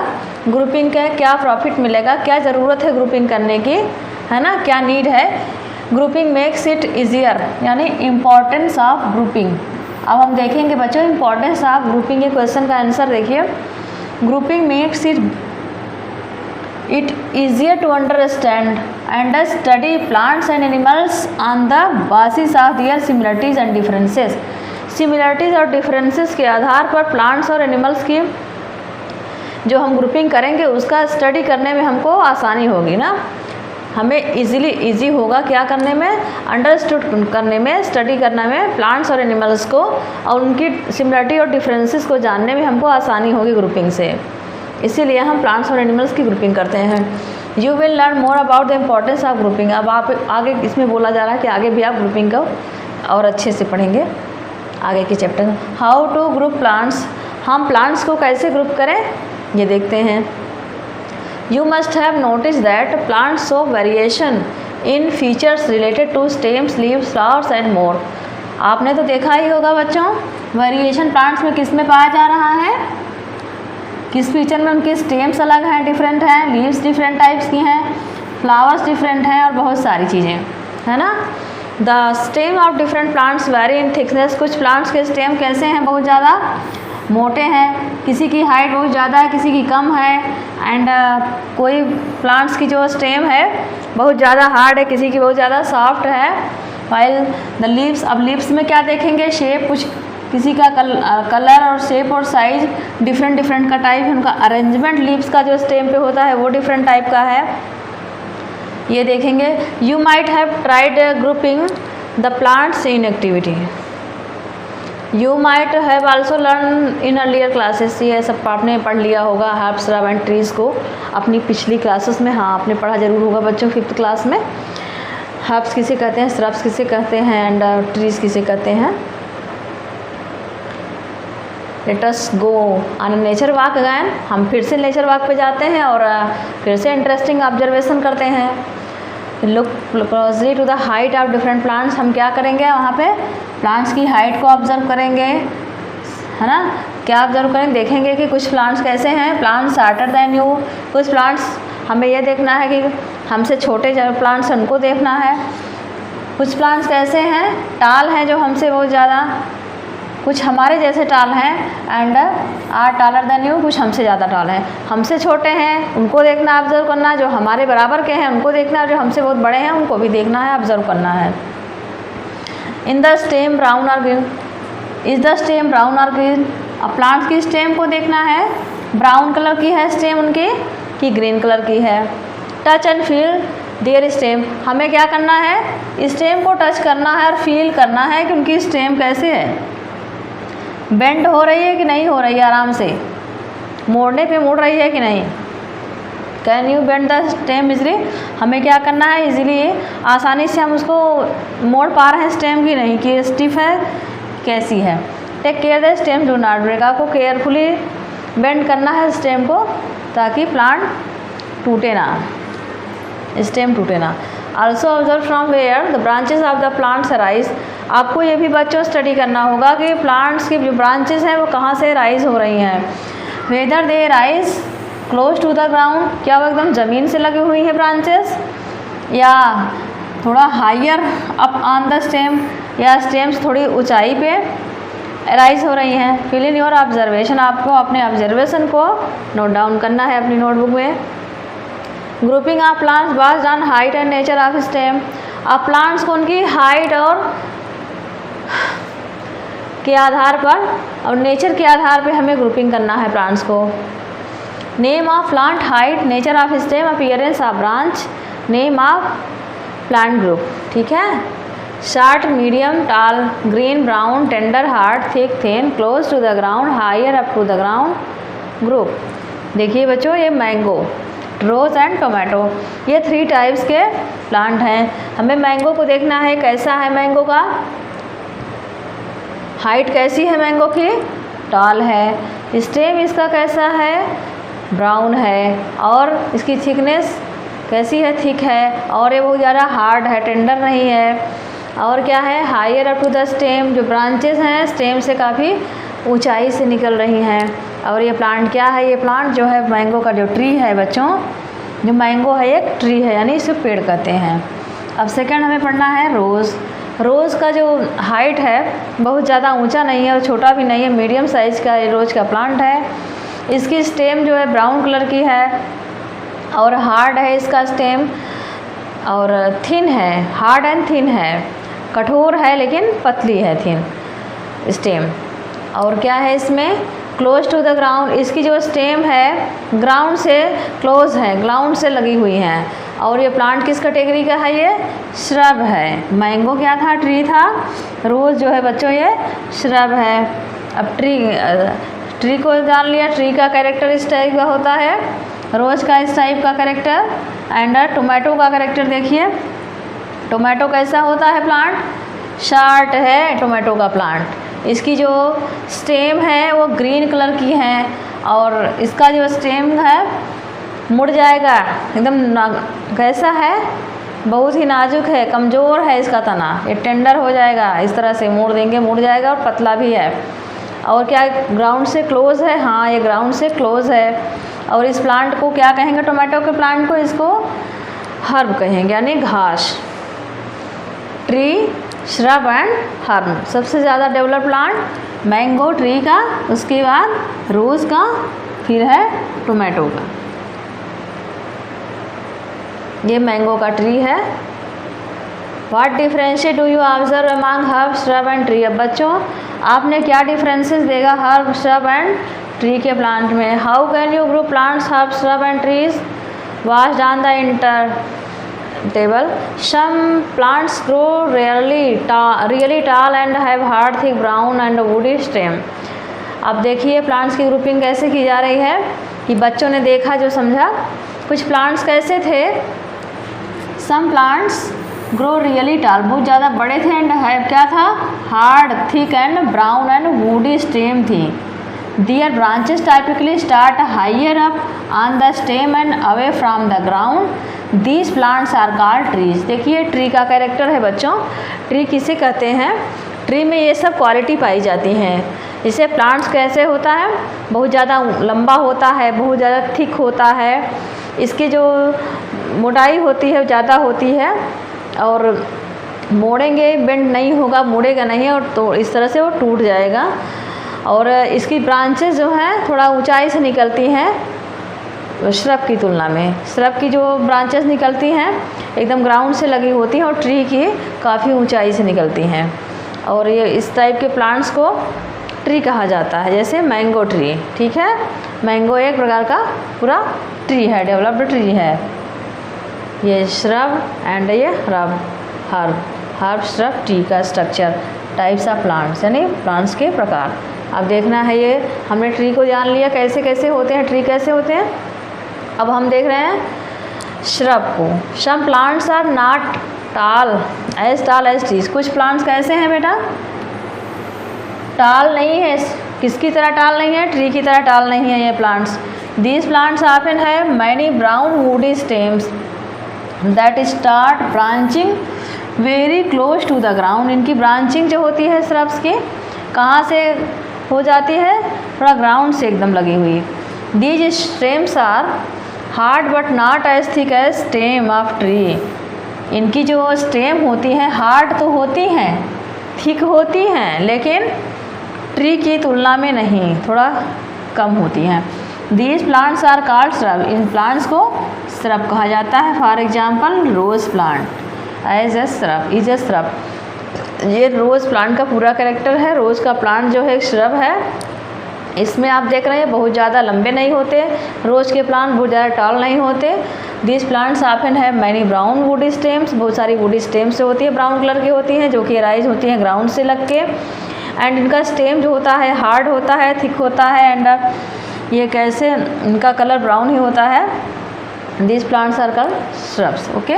ग्रुपिंग का क्या प्रॉफिट मिलेगा, क्या ज़रूरत है ग्रुपिंग करने की, है ना, क्या नीड है। ग्रुपिंग मेक्स इट ईजियर, यानी इम्पोर्टेंस ऑफ ग्रुपिंग। अब हम देखेंगे बच्चों इम्पोर्टेंस ऑफ ग्रुपिंग के क्वेश्चन का आंसर देखिए। Grouping makes it easier to understand and study plants and animals on the basis of their similarities and differences। similarities और differences के आधार पर प्लांट्स और एनिमल्स की जो हम ग्रुपिंग करेंगे उसका स्टडी करने में हमको आसानी होगी ना, हमें इजी होगा क्या करने में, अंडरस्टूड करने में, स्टडी करने में प्लांट्स और एनिमल्स को, और उनकी सिमिलरिटी और डिफरेंसेस को जानने में हमको आसानी होगी ग्रुपिंग से। इसीलिए हम प्लांट्स और एनिमल्स की ग्रुपिंग करते हैं। You will learn more about the importance of grouping. अब आप आगे इसमें बोला जा रहा है कि आगे भी आप ग्रुपिंग को और अच्छे से पढ़ेंगे आगे के चैप्टर में। हाउ टू ग्रुप प्लांट्स, हम प्लांट्स को कैसे ग्रुप करें ये देखते हैं। You must have notice that plants show variation in features related to stems, leaves, flowers and more. आपने तो देखा ही होगा बच्चों वेरिएशन प्लांट्स में किस में पाया जा रहा है, किस फीचर में उनके स्टेम्स अलग हैं, डिफरेंट हैं, लीव्स डिफरेंट टाइप्स की हैं, फ्लावर्स डिफरेंट हैं और बहुत सारी चीज़ें, है ना। The stem of different plants very in thickness. कुछ प्लांट्स के स्टेम कैसे हैं, बहुत ज़्यादा मोटे हैं, किसी की हाइट बहुत ज़्यादा है, किसी की कम है। एंड कोई प्लांट्स की जो स्टेम है बहुत ज़्यादा हार्ड है, किसी की बहुत ज़्यादा सॉफ्ट है। वाइल द लीव्स, अब लीव्स में क्या देखेंगे, शेप, कुछ किसी का कलर और शेप और साइज डिफरेंट का टाइप है, उनका अरेंजमेंट लीव्स का जो स्टेम पे होता है वो डिफरेंट टाइप का है, ये देखेंगे। You might have tried grouping the plants in activity. You might have also learn in earlier classes. ये सब आपने पढ़ लिया होगा हर्ब्स, श्रब एंड ट्रीज़ को अपनी पिछली क्लासेस में। हाँ, आपने पढ़ा जरूर होगा बच्चों 5th क्लास में। हर्ब्स किसे कहते हैं, श्रब्स किसे कहते हैं एंड ट्रीज़ किसे कहते हैं। Let us go on nature walk again. हम फिर से नेचर वॉक पे जाते हैं और फिर से इंटरेस्टिंग ऑब्जर्वेशन करते हैं। Look closely to the height of different plants. हम क्या करेंगे वहाँ पे, प्लांट्स की हाइट को ऑब्जर्व करेंगे, है ना। क्या ऑब्जर्व करेंगे, देखेंगे कि कुछ प्लांट्स कैसे हैं, प्लांट्स शॉर्टर देन यू। कुछ प्लांट्स हमें ये देखना है कि हमसे छोटे जो प्लांट्स उनको देखना है। कुछ प्लांट्स कैसे हैं, टाल हैं जो हमसे बहुत ज़्यादा, कुछ हमारे जैसे टाल हैं and are taller than you, कुछ हमसे ज़्यादा टाल हैं। हमसे छोटे हैं उनको देखना, ऑब्जर्व करना, जो हमारे बराबर के हैं उनको देखना, जो हमसे बहुत बड़े हैं उनको भी देखना है, ऑब्जर्व करना है। इन द स्टेम ब्राउन और green, is the stem brown और ग्रीन। अब प्लांट्स की स्टेम को देखना है, ब्राउन कलर की है स्टेम उनकी कि ग्रीन कलर की है। Touch and feel there stem. हमें क्या करना है, स्टेम को टच करना है और फील करना है कि उनकी स्टेम कैसे है, बेंड हो रही है कि नहीं हो रही है, आराम से मोड़ने पे मुड़ रही है कि नहीं। Can you bend the stem easily. हमें क्या करना है, इजीली आसानी से हम उसको मोड़ पा रहे हैं स्टेम की नहीं, कि स्टिफ है कैसी है। Take care the stem do not break. आपको केयरफुली बेंड करना है स्टेम को ताकि प्लांट टूटे ना, स्टेम टूटे ना। Also observe from where the branches of the plants rise. आपको ये भी बच्चों स्टडी करना होगा कि प्लांट्स की जो ब्रांचेस हैं वो कहाँ से राइज हो रही हैं। Whether they rise close to the ground, क्या वो एकदम ज़मीन से लगी हुई है ब्रांचेस, या थोड़ा higher up on the stem, या स्टेम से थोड़ी ऊंचाई पे राइज हो रही हैं। फिल इन योर ऑब्जर्वेशन, आपको अपने ऑब्जर्वेशन को नोट डाउन करना है अपनी नोटबुक में। Grouping of plants based on height and nature of stem. अब प्लांट्स को उनकी हाइट और के आधार पर और नेचर के आधार पे हमें ग्रुपिंग करना है प्लांट्स को। Name of plant, height, nature of stem, appearance of branch, name of plant group. ठीक है, short, medium, tall, green, brown, tender, hard, thick, thin, close to the ground, higher up to the ground group. देखिए बच्चों, ये मैंगो, रोज़ एंड टोमेटो, ये 3 टाइप्स के प्लांट हैं। हमें मैंगो को देखना है कैसा है मैंगो का, हाइट कैसी है मैंगो की, टॉल है। स्टेम इसका कैसा है, ब्राउन है। और इसकी थिकनेस कैसी है, थिक है। और ये बहुत ज़्यादा हार्ड है, टेंडर नहीं है। और क्या है, higher up to the stem, जो ब्रांचेस हैं स्टेम से काफ़ी ऊंचाई से निकल रही हैं। और ये प्लांट क्या है, ये प्लांट जो है मैंगो का जो ट्री है बच्चों, जो मैंगो है एक ट्री है, यानी इसे पेड़ कहते हैं। अब सेकंड हमें पढ़ना है रोज़। रोज़ का जो हाइट है बहुत ज़्यादा ऊंचा नहीं है और छोटा भी नहीं है, मीडियम साइज़ का ये रोज़ का प्लांट है। इसकी स्टेम जो है ब्राउन कलर की है और हार्ड है इसका स्टेम, और थिन है, हार्ड एंड थिन है, कठोर है लेकिन पतली है, थिन स्टेम। और क्या है इसमें, क्लोज टू द ग्राउंड, इसकी जो स्टेम है ग्राउंड से क्लोज है, ग्राउंड से लगी हुई हैं। और ये प्लांट किस कैटेगरी का है, ये श्रब है। मैंगो क्या था, ट्री था। रोज़ जो है बच्चों ये श्रब है। अब ट्री को जान लिया, ट्री का कैरेक्टर इस टाइप का होता है, रोज़ का इस टाइप का कैरेक्टर। एंड टोमेटो का कैरेक्टर देखिए, टोमेटो कैसा होता है प्लांट, शार्ट है टोमेटो का प्लांट। इसकी जो स्टेम है वो ग्रीन कलर की है और इसका जो स्टेम है मुड़ जाएगा एकदम, कैसा है, बहुत ही नाजुक है, कमज़ोर है इसका तना, ये टेंडर हो जाएगा, इस तरह से मोड़ देंगे मुड़ जाएगा, और पतला भी है। और क्या ग्राउंड से क्लोज है, हाँ ये ग्राउंड से क्लोज है। और इस प्लांट को क्या कहेंगे, टोमेटो के प्लांट को, इसको हर्ब कहेंगे, यानी घास। Tree, shrub and herb. सबसे ज़्यादा डेवलप प्लांट मैंगो ट्री का, उसके बाद रोज़ का, फिर है टोमेटो का। ये मैंगो का ट्री है। What differentiate do you observe among herb, shrub and tree. अब बच्चों आपने क्या डिफरेंसेस देगा हर्ब, श्रब एंड ट्री के प्लांट में। How can you group plants, herb, shrub and trees washed on the inter table. Some plants grow really tall and have hard, thick, brown and woody stem. अब देखिए प्लांट्स की ग्रुपिंग कैसे की जा रही है कि बच्चों ने देखा जो समझा। कुछ प्लांट्स कैसे थे, Some plants grow really tall, बहुत ज़्यादा बड़े थे, एंड have क्या था, hard, thick and brown and woody stem थी। Their branches typically start higher up on the stem and away from the ground. These plants are called trees. देखिए ट्री का कैरेक्टर है बच्चों, ट्री किसे कहते हैं, ट्री में ये सब क्वालिटी पाई जाती हैं। इसे प्लांट्स कैसे होता है, बहुत ज़्यादा लंबा होता है, बहुत ज़्यादा थिक होता है, इसकी जो मोटाई होती है ज़्यादा होती है, और मोड़ेंगे बेंड नहीं होगा, मुड़ेगा नहीं, और तो इस तरह से वो टूट जाएगा। और इसकी ब्रांचेस जो हैं थोड़ा ऊंचाई से निकलती हैं श्रब की तुलना में। श्रब की जो ब्रांचेस निकलती हैं एकदम ग्राउंड से लगी होती हैं और ट्री की काफ़ी ऊंचाई से निकलती हैं। और ये इस टाइप के प्लांट्स को ट्री कहा जाता है, जैसे मैंगो ट्री। ठीक है, मैंगो एक प्रकार का पूरा ट्री है, डेवलप्ड ट्री है। ये श्रब एंड ये हर्ब, श्रब, ट्री का स्ट्रक्चर, टाइप्स ऑफ प्लांट्स, यानी प्लांट्स के प्रकार। अब देखना है, ये हमने ट्री को जान लिया कैसे कैसे होते हैं, ट्री कैसे होते हैं। अब हम देख रहे हैं श्रब को। सम प्लांट्स आर नॉट टाल एज ट्रीज। कुछ प्लांट्स कैसे हैं बेटा, टाल नहीं है, किसकी तरह टाल नहीं है, ट्री की तरह टाल नहीं है ये plants. These plants often have many brown woody stems that start branching very close to the ground. इनकी ब्रांचिंग जो होती है shrubs की कहाँ से हो जाती है, थोड़ा ग्राउंड से एकदम लगी हुई. These stems are hard but not as thick as stem of tree. इनकी जो स्टेम होती हैं हार्ड तो होती हैं, थिक होती हैं, लेकिन ट्री की तुलना में नहीं, थोड़ा कम होती हैं. These plants are called shrub. इन प्लांट्स को shrub कहा जाता है. For example rose plant as a shrub is a shrub. ये रोज़ प्लांट का पूरा कैरेक्टर है. रोज़ का प्लांट जो है एक shrub है. इसमें आप देख रहे हैं बहुत ज़्यादा लंबे नहीं होते, रोज़ के प्लांट बहुत ज़्यादा टॉल नहीं होते. दिस प्लांट्स ऑफन है मैनी ब्राउन वुडी स्टेम्स. बहुत सारी वुडी स्टेम्स से होती है, ब्राउन कलर की होती हैं, जो कि राइज होती हैं ग्राउंड से लग के. एंड इनका स्टेम जो होता है हार्ड होता है, थिक होता है. एंड ये कैसे, इनका कलर ब्राउन ही होता है. This plants are called shrubs. Okay,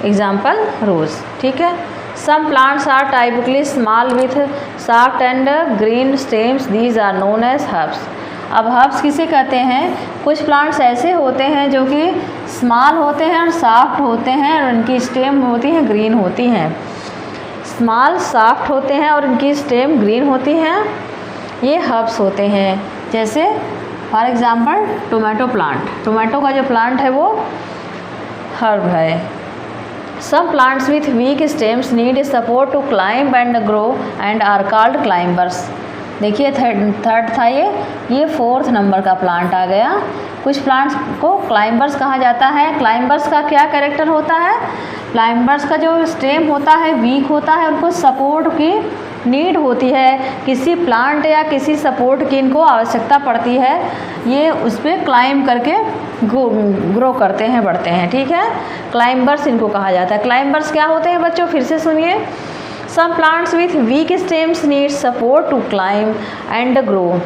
example rose. ठीक है. Some plants are typically small with soft and green stems. These are known as herbs. अब हर्ब्स किसे कहते हैं? कुछ प्लांट्स ऐसे होते हैं जो कि स्मॉल होते हैं और सॉफ्ट होते हैं और उनकी स्टेम होती हैं ग्रीन होती हैं. स्मॉल सॉफ्ट होते हैं और उनकी स्टेम ग्रीन होती हैं, ये हर्ब्स होते हैं. जैसे for example tomato plant. Tomato का जो प्लांट है वो हर्ब है. Some plants with weak stems need support to climb and grow and are called climbers. देखिए थर्ड था ये फोर्थ नंबर का प्लांट आ गया. कुछ प्लांट्स को क्लाइंबर्स कहा जाता है. क्लाइंबर्स का क्या कैरेक्टर होता है? क्लाइंबर्स का जो स्टेम होता है वीक होता है, उनको सपोर्ट की नीड होती है. किसी प्लांट या किसी सपोर्ट की इनको आवश्यकता पड़ती है. ये उस पर क्लाइंब करके ग्रो करते हैं, बढ़ते हैं. ठीक है, क्लाइंबर्स इनको कहा जाता है. क्लाइंबर्स क्या होते हैं बच्चों, फिर से सुनिए. Some plants with weak stems need support to climb and grow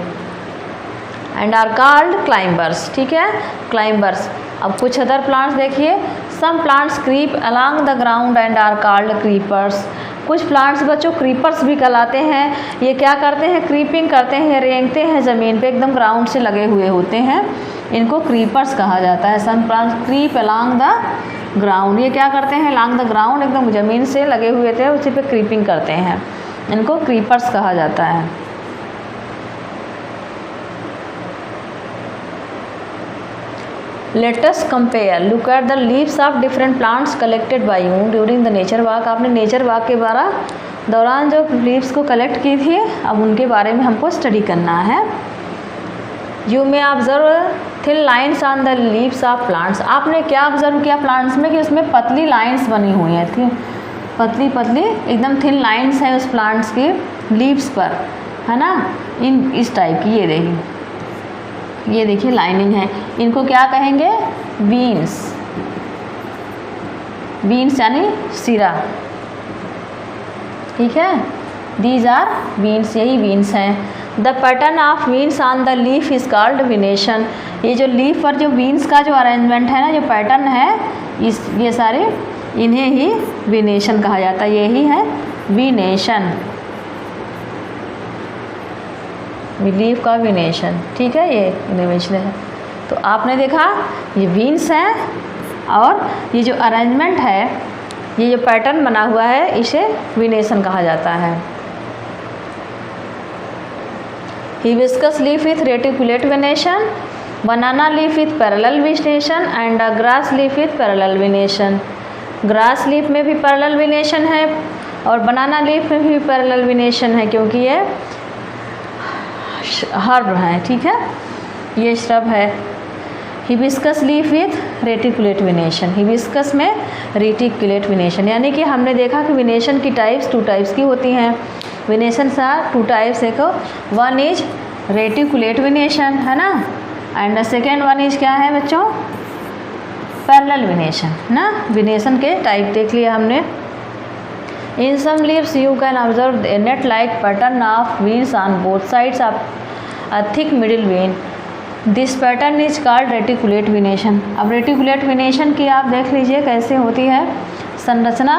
and are called climbers. ठीक है, climbers. अब कुछ अदर प्लांट्स देखिए. Some plants creep along the ground and are called creepers. कुछ प्लांट्स बच्चों क्रीपर्स भी कहलाते हैं. ये क्या करते हैं? क्रीपिंग करते हैं, रेंगते हैं ज़मीन पे, एकदम ग्राउंड से लगे हुए होते हैं. इनको क्रीपर्स कहा जाता है. Some plants creep along the ground. ये क्या करते हैं? along the ground, एकदम ज़मीन से लगे हुए थे, उसी पे क्रीपिंग करते हैं. इनको क्रीपर्स कहा जाता है. Let us compare. Look at the leaves of different plants collected by you during the nature walk. आपने नेचर वॉक के दौरान जो लीव्स को कलेक्ट की थी, अब उनके बारे में हमको स्टडी करना है. You may observe thin lines on the leaves of plants. आपने क्या ऑब्जर्व किया प्लांट्स में कि उसमें पतली लाइन्स बनी हुई हैं. थी पतली पतली एकदम थिन लाइन्स हैं उस प्लांट्स की लीव्स पर, है ना, इन इस टाइप की. ये देखिए लाइनिंग है. इनको क्या कहेंगे? वीन्स. वीन्स यानी सिरा. ठीक है, दीज आर वीन्स, यही वीन्स हैं. The pattern of veins on the leaf is called venation. ये जो लीफ पर जो वीन्स का जो अरेंजमेंट है ना, जो पैटर्न है, ये सारे इन्हें ही विनेशन कहा जाता है. यही है विनेशन, लीफ का विनेशन. ठीक है, ये इनोवेशन है. तो आपने देखा ये वीन्स हैं और ये जो अरेंजमेंट है, ये जो पैटर्न बना हुआ है, इसे विनेशन कहा जाता है. Hibiscus leaf with reticulate venation, banana leaf with parallel venation and grass leaf with parallel venation. Grass leaf में भी पैरेलल वेनेशन है और बनाना लीफ में भी पैरेलल वेनेशन है, क्योंकि ये हर्ब है. ठीक है, ये श्रब है. Hibiscus leaf with reticulate venation. Hibiscus में रेटिकुलेट वेनेशन, यानी कि हमने देखा कि वेनेशन की टाइप्स 2 टाइप्स की होती हैं. Venation are 2 types. एक वन इज रेटिकुलेट वेनेशन, है ना, एंड सेकेंड वन इज क्या है बच्चों? Parallel venation. ना, वेनेशन के टाइप देख लिया हमने. In some leaves you can observe a net-like pattern of veins on both sides of a thick middle vein. This pattern is called reticulate venation. अब reticulate venation की आप देख लीजिए कैसे होती है संरचना.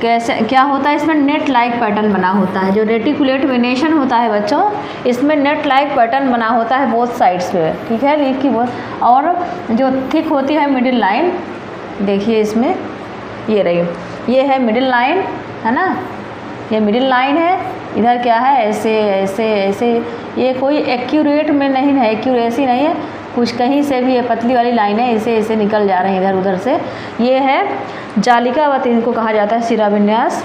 कैसे क्या होता है, इसमें नेट लाइक पैटर्न बना होता है। जो रेटिकुलेट वेनेशन होता है बच्चों, इसमें नेट लाइक पैटर्न बना होता है बोथ साइड्स पे, ठीक है, लीफ की बोथ। और जो थिक होती है मिडिल लाइन, देखिए इसमें ये रही, ये है मिडिल लाइन, है ना, ये मिडिल लाइन है। इधर क्या है, ऐसे ऐसे ऐसे, ये कोई एक्यूरेट में नहीं है, एक्यूरेसी नहीं है, कुछ कहीं से भी ये पतली वाली लाइनें ऐसे ऐसे निकल जा रही हैं इधर उधर से। ये है जालिकावत, इनको कहा जाता है शिराविन्यास,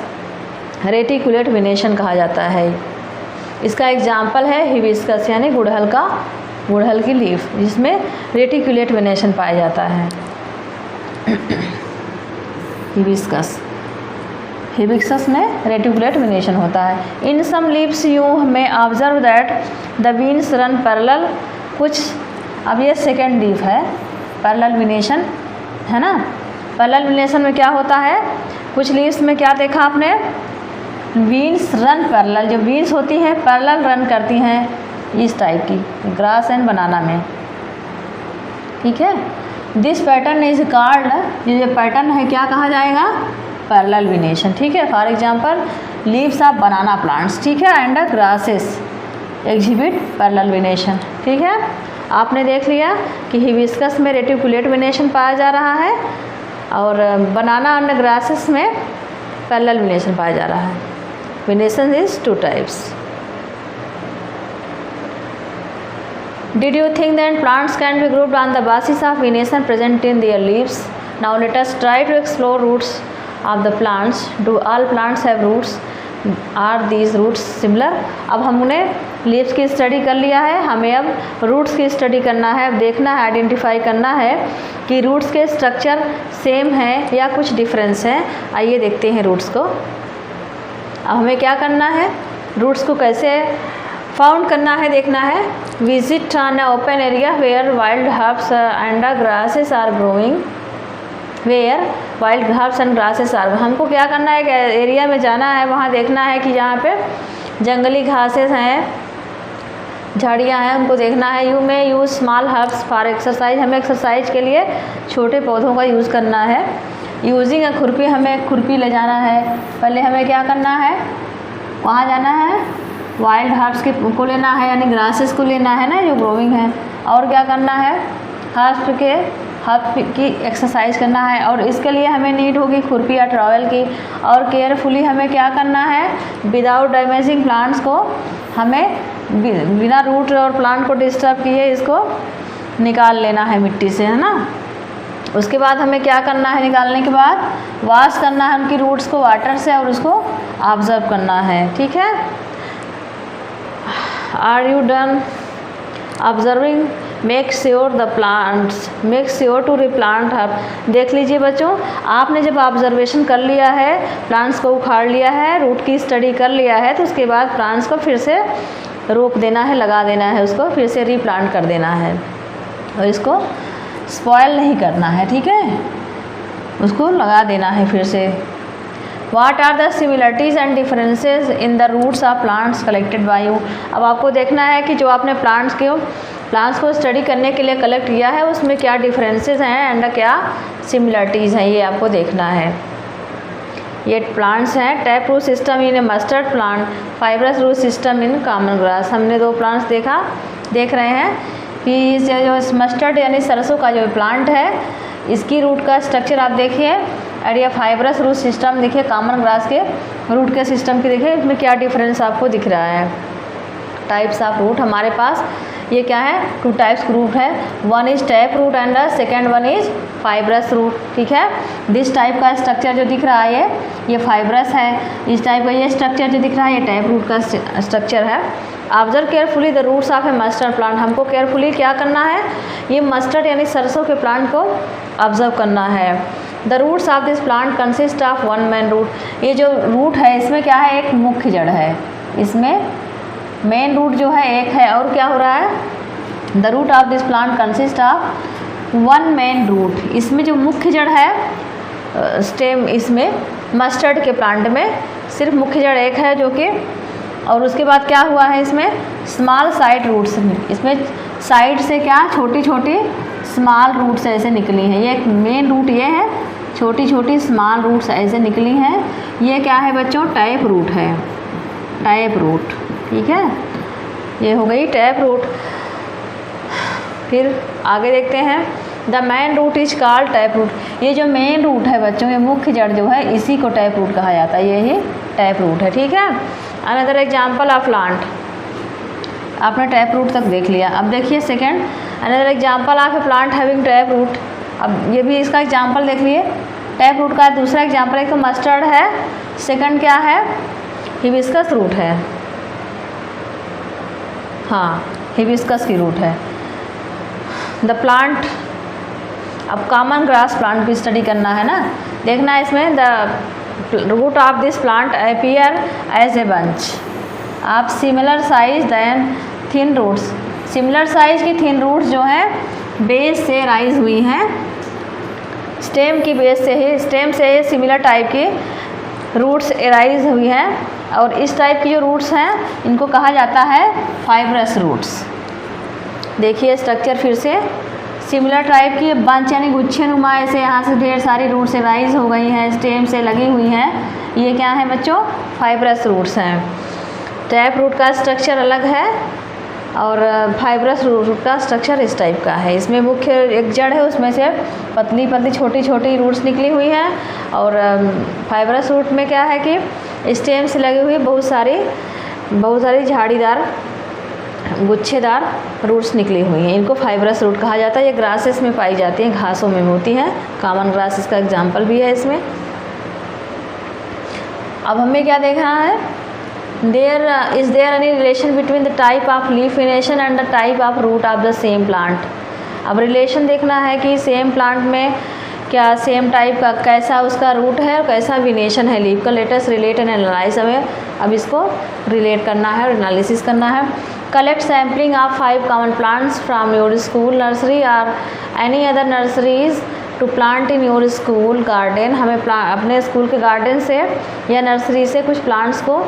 रेटिकुलेट वेनेशन कहा जाता है। इसका एग्जाम्पल है हिबिस्कस, यानी गुड़हल की लीफ, जिसमें रेटिकुलेट वेनेशन पाया जाता है। हिबिस्कस में रेटिकुलेट वेनेशन होता है। इन सम लीव्स यू में observe that the beans run parallel, कुछ, अब ये सेकेंड लीफ है, पैरेलल वेनेशन है ना। पैरेलल वेनेशन में क्या होता है, कुछ लीव्स में क्या देखा आपने, बीन्स रन पैरेलल, जो बीन्स होती हैं पैरेलल रन करती हैं, इस टाइप की, ग्रास एंड बनाना में, ठीक है। दिस पैटर्न इज कॉल्ड, ये पैटर्न है क्या कहा जाएगा, पैरेलल वेनेशन, ठीक है। For example leaves of banana plants, ठीक है, and grasses exhibit parallel venation, ठीक है। आपने देख लिया कि हिबिस्कस में रेटिकुलेट वेनेशन पाया जा रहा है और बनाना एंड ग्रासेस में पैरेलल वेनेशन पाया जा रहा है। Venation is 2 types. Did you think that plants can be grouped on the basis of venation present in their leaves? Now let us try to explore roots of the plants. Do all plants have roots? Are these roots similar? अब हमने लीव्स की स्टडी कर लिया है, हमें अब रूट्स की स्टडी करना है। अब देखना है, आइडेंटिफाई करना है कि रूट्स के स्ट्रक्चर सेम है या कुछ डिफरेंस है। आइए देखते हैं रूट्स को। अब हमें क्या करना है, रूट्स को कैसे फाउंड करना है, देखना है। Visit on open area where wild herbs and grasses are growing, where wild herbs and grasses are, हमको क्या करना है, एक एरिया में जाना है, वहाँ देखना है कि जहाँ पे जंगली घासेस हैं, झाड़ियाँ हैं, उनको देखना है। यू में use small herbs for exercise, हमें एक्सरसाइज के लिए छोटे पौधों का यूज़ करना है। यूजिंग अ खुरपी, हमें खुरपी ले जाना है। पहले हमें क्या करना है, वहाँ जाना है, वाइल्ड हर्ब्स के को लेना है, यानी ग्रासेस को लेना है ना जो ग्रोइंग है। और क्या करना है, हर्ब की एक्सरसाइज करना है, और इसके लिए हमें नीड होगी खुरपी या ट्रॉवेल की। और केयरफुली हमें क्या करना है, विदाउट डैमेजिंग प्लांट्स को, हमें बिना रूट और प्लांट को डिस्टर्ब किए इसको निकाल लेना है मिट्टी से, है ना। उसके बाद हमें क्या करना है, निकालने के बाद वॉश करना है उनकी रूट्स को वाटर से और उसको ऑब्जर्व करना है, ठीक है। Are you done observing, make sure the plants, make sure to replant herb. देख लीजिए बच्चों, आपने जब ऑब्जर्वेशन कर लिया है, प्लांट्स को उखाड़ लिया है, रूट की स्टडी कर लिया है, तो उसके बाद प्लांट्स को फिर से रोप देना है, लगा देना है, उसको फिर से रीप्लांट कर देना है और इसको स्पॉयल नहीं करना है, ठीक है, उसको लगा देना है फिर से। What are the similarities and differences in the roots of plants collected by you? अब आपको देखना है कि जो आपने प्लांट्स को स्टडी करने के लिए कलेक्ट किया है उसमें क्या डिफरेंसेस हैं एंड क्या सिमिलरिटीज़ हैं, ये आपको देखना है। ये प्लांट्स हैं, tap root system in a mustard plant, fibrous root system in common grass. हमने 2 प्लांट्स देख रहे हैं कि जो मस्टर्ड यानी सरसों का जो प्लांट है, इसकी रूट का स्ट्रक्चर आप देखिए, और ये फाइब्रस रूट सिस्टम देखिए, कॉमन ग्रास के रूट के सिस्टम की देखिए, इसमें क्या डिफरेंस आपको दिख रहा है। टाइप्स ऑफ रूट हमारे पास ये क्या है, 2 टाइप्स रूट है, one is tap root and second one is fibrous root, ठीक है। दिस टाइप का स्ट्रक्चर जो दिख रहा है ये फाइब्रस है, इस टाइप का ये स्ट्रक्चर जो दिख रहा है ये टैप रूट का स्ट्रक्चर है। Observe carefully the roots of a mustard plant, हमको केयरफुली क्या करना है, ये मस्टर्ड यानी सरसों के प्लांट को ऑब्जर्व करना है। The roots of this plant consist of 1 main root, ये जो रूट है इसमें क्या है, एक मुख्य जड़ है, इसमें मेन रूट जो है एक है, और क्या हो रहा है, the root of this plant consist of 1 main root, इसमें जो मुख्य जड़ है स्टेम, इसमें मस्टर्ड के प्लांट में सिर्फ मुख्य जड़ एक है जो कि, और उसके बाद क्या हुआ है, इसमें स्मॉल साइड रूट्स, इसमें साइड से क्या छोटी छोटी स्मॉल रूट्स ऐसे निकली हैं। ये एक मेन रूट ये है छोटी छोटी स्मॉल रूट्स ऐसे निकली हैं। ये क्या है बच्चों? टैप रूट है, टैप रूट। ठीक है, ये हो गई टैप रूट। फिर आगे देखते हैं, the main root is called tap root. ये जो मेन रूट है बच्चों, ये मुख्य जड़ जो है, इसी को टैप रूट कहा जाता है, यही टैप रूट है। ठीक है, अनदर एग्जाम्पल ऑफ प्लांट, आपने टैप रूट तक देख लिया। अब देखिए second, another example of a plant having tap root. अब ये भी इसका एग्जाम्पल देख लिए, टैप रूट का दूसरा एग्जाम्पल, एक तो मस्टर्ड है, सेकंड क्या है? हिबिस्कस रूट है। हाँ, हिबिस्कस की रूट है। द प्लांट, अब कॉमन ग्रास प्लांट की स्टडी करना है ना, देखना है इसमें, the root of this plant appear as a bunch of similar size then thin roots. Similar size की थिन रूट्स जो हैं बेस से राइज हुई हैं, स्टेम की बेस से ही, स्टेम से सिमिलर टाइप की रूट्स राइज हुई हैं। और इस टाइप की जो रूट्स हैं इनको कहा जाता है फाइब्रस रूट्स। देखिए स्ट्रक्चर फिर से, सिमिलर टाइप की बंच यानी गुच्छे नुमा, ऐसे यहाँ से ढेर सारी रूट से राइज हो गई हैं, स्टेम से लगी हुई हैं, ये क्या है बच्चों? फाइब्रस रूट्स हैं। टैप रूट का स्ट्रक्चर अलग है और फाइब्रस रूट का स्ट्रक्चर इस टाइप का है। इसमें मुख्य एक जड़ है, उसमें से पतली पतली छोटी छोटी रूट्स निकली हुई हैं। और फाइब्रस रूट में क्या है कि स्टेम से लगी हुई बहुत सारी झाड़ीदार गुच्छेदार रूट्स निकली हुई हैं, इनको फाइब्रस रूट कहा जाता है। ये ग्रासेस में पाई जाती हैं, घासों में होती हैं। कॉमन ग्रासेस का एग्जाम्पल भी है इसमें। अब हमें क्या देखना है? Is there any relation between the type of leaf venation and the type of root of the same plant. अब रिलेशन देखना है कि सेम प्लांट में क्या सेम टाइप का कैसा उसका रूट है और कैसा वेनेशन है लीफ का। लेटेस्ट रिलेट एंड एनालाइज, हमें अब इसको रिलेट करना है और एनालिसिस करना है। Collect sampling of 5 common plants from your school nursery और any other nurseries to plant in your school garden. हमें अपने स्कूल के गार्डन से या नर्सरी से कुछ प्लांट्स को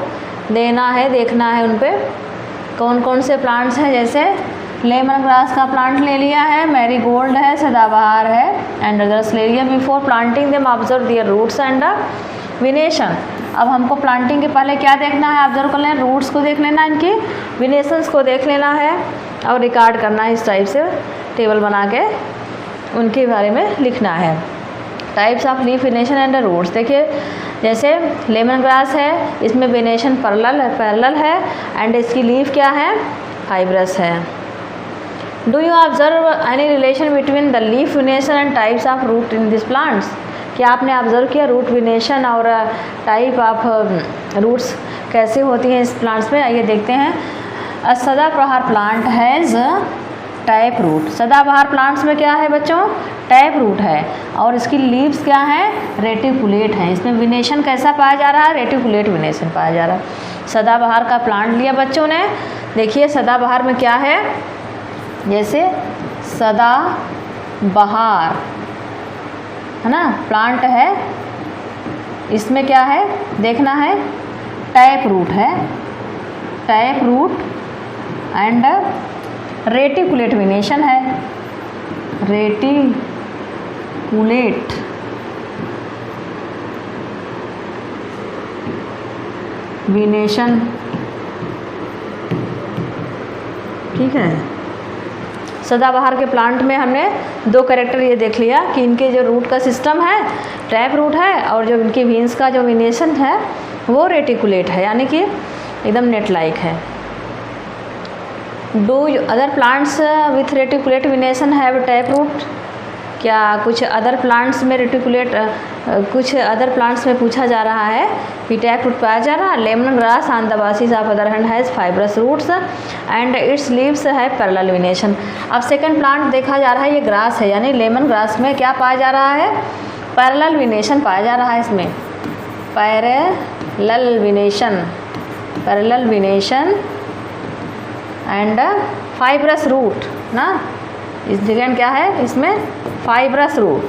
लेना है, देखना है उन पे कौन कौन से प्लांट्स हैं। जैसे लेमन ग्रास का प्लांट ले लिया है, मैरीगोल्ड है, सदाबहार है एंड अदर्स ले लिया। Before planting them observe their roots and venation. अब हमको प्लांटिंग के पहले क्या देखना है? ऑब्जर्व कर लेना, रूट्स को देख लेना, इनकी वेनेशंस को देख लेना है और रिकॉर्ड करना है। इस टाइप से टेबल बना के उनके बारे में लिखना है। Types of leaf venation and roots, देखिए जैसे लेमन ग्रास है, इसमें वेनेशन पैरेलल है एंड इसकी लीफ क्या है? फाइब्रस है। Do you observe any relation between the leaf venation and types of root in this plants. क्या आपने ऑब्जर्व किया रूट वेनेशन और टाइप ऑफ रूट्स कैसे होती हैं इस प्लांट्स में? आइए देखते हैं। सदाबहार प्लांट हैज़ टैप रूट। सदाबहार प्लांट्स में क्या है बच्चों? टैप रूट है और इसकी लीव्स क्या हैं? रेटिकुलेट हैं। इसमें वेनेशन कैसा पाया जा रहा है? रेटिकुलेट वेनेशन पाया जा रहा है। सदाबहार का प्लांट लिया बच्चों ने, देखिए सदाबहार में क्या है? जैसे सदाबहार है ना, प्लांट है, इसमें क्या है देखना है? टैप रूट है, tap root and reticulate venation है। रेटिकुलेट वेनेशन, ठीक है। सदाबहार के प्लांट में हमने 2 कैरेक्टर ये देख लिया कि इनके जो रूट का सिस्टम है टैप रूट है और जो इनकी वेन्स का जो वेनेशन है वो रेटिकुलेट है, यानी कि एकदम नेट लाइक है। Do other plants with reticulate venation have tap root. क्या कुछ अदर प्लांट्स में रेटिकुलेट, कुछ अदर प्लांट्स में पूछा जा रहा है कि टैप रूट पाया जा रहा है। Lemon grass on the basis of other hand has fibrous roots and its leaves है पैरेलल वेनेशन। अब सेकंड प्लांट देखा जा रहा है, ये ग्रास है, यानी लेमन ग्रास में क्या पाया जा रहा है? पैरेलल वेनेशन पाया जा रहा है। इसमें parallel venation, parallel venation and fibrous root ना। इस जगह क्या है? इसमें फाइब्रस रूट,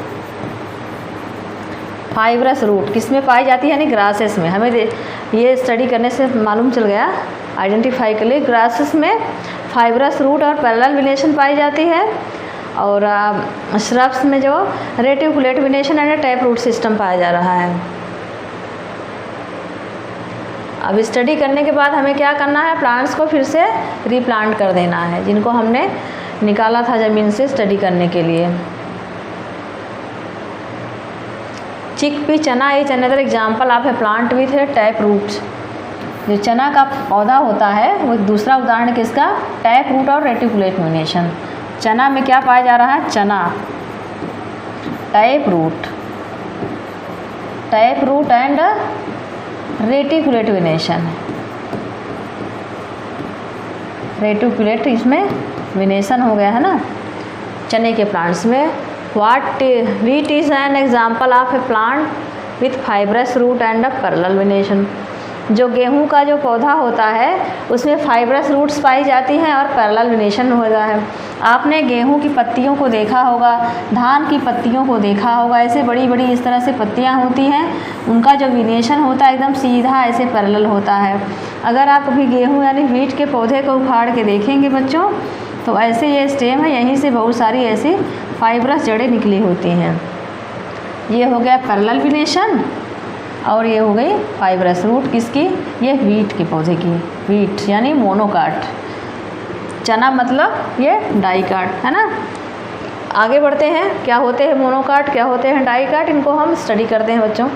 फाइब्रस रूट किस में पाई जाती है? यानी ग्रासेस में। हमें ये स्टडी करने से मालूम चल गया, आइडेंटिफाई कर लिए, ग्रासेस में फाइब्रस रूट और पैरेलल वेनेशन पाई जाती है और श्रब्स में जो reticulate venation and tap root system पाया जा रहा है। अब स्टडी करने के बाद हमें क्या करना है, प्लांट्स को फिर से रीप्लांट कर देना है, जिनको हमने निकाला था ज़मीन से स्टडी करने के लिए। Chickpea chana is another example of a plant with a tap roots. जो चना का पौधा होता है वो एक दूसरा उदाहरण किसका, टैप रूट और रेटिकुलेट वेनेशन। चना में क्या पाया जा रहा है, चना, tap root and reticulate venation. Reticulate इसमें वेनेशन हो गया है ना चने के प्लांट्स में। wheat is an example of a plant with fibrous root and a parallel venetion। जो गेहूं का जो पौधा होता है उसमें फाइब्रस रूट्स पाई जाती हैं और पैरेलल वेनेशन होता है। आपने गेहूं की पत्तियों को देखा होगा, धान की पत्तियों को देखा होगा, ऐसे बड़ी बड़ी इस तरह से पत्तियां होती हैं, उनका जो वेनेशन होता है एकदम सीधा ऐसे पैरेलल होता है। अगर आप कभी गेहूं यानी व्हीट के पौधे को उखाड़ के देखेंगे बच्चों, तो ऐसे ये स्टेम है, यहीं से बहुत सारी ऐसी फाइब्रस जड़ें निकली होती हैं। ये हो गया पैरेलल वेनेशन और ये हो गई फाइब्रस रूट किसकी, ये व्हीट के पौधे की। व्हीट यानी मोनोकाट, चना मतलब ये डाइकाट, है ना। आगे बढ़ते हैं, क्या होते हैं मोनोकाट, क्या होते हैं डाइकाट, इनको हम स्टडी करते हैं बच्चों।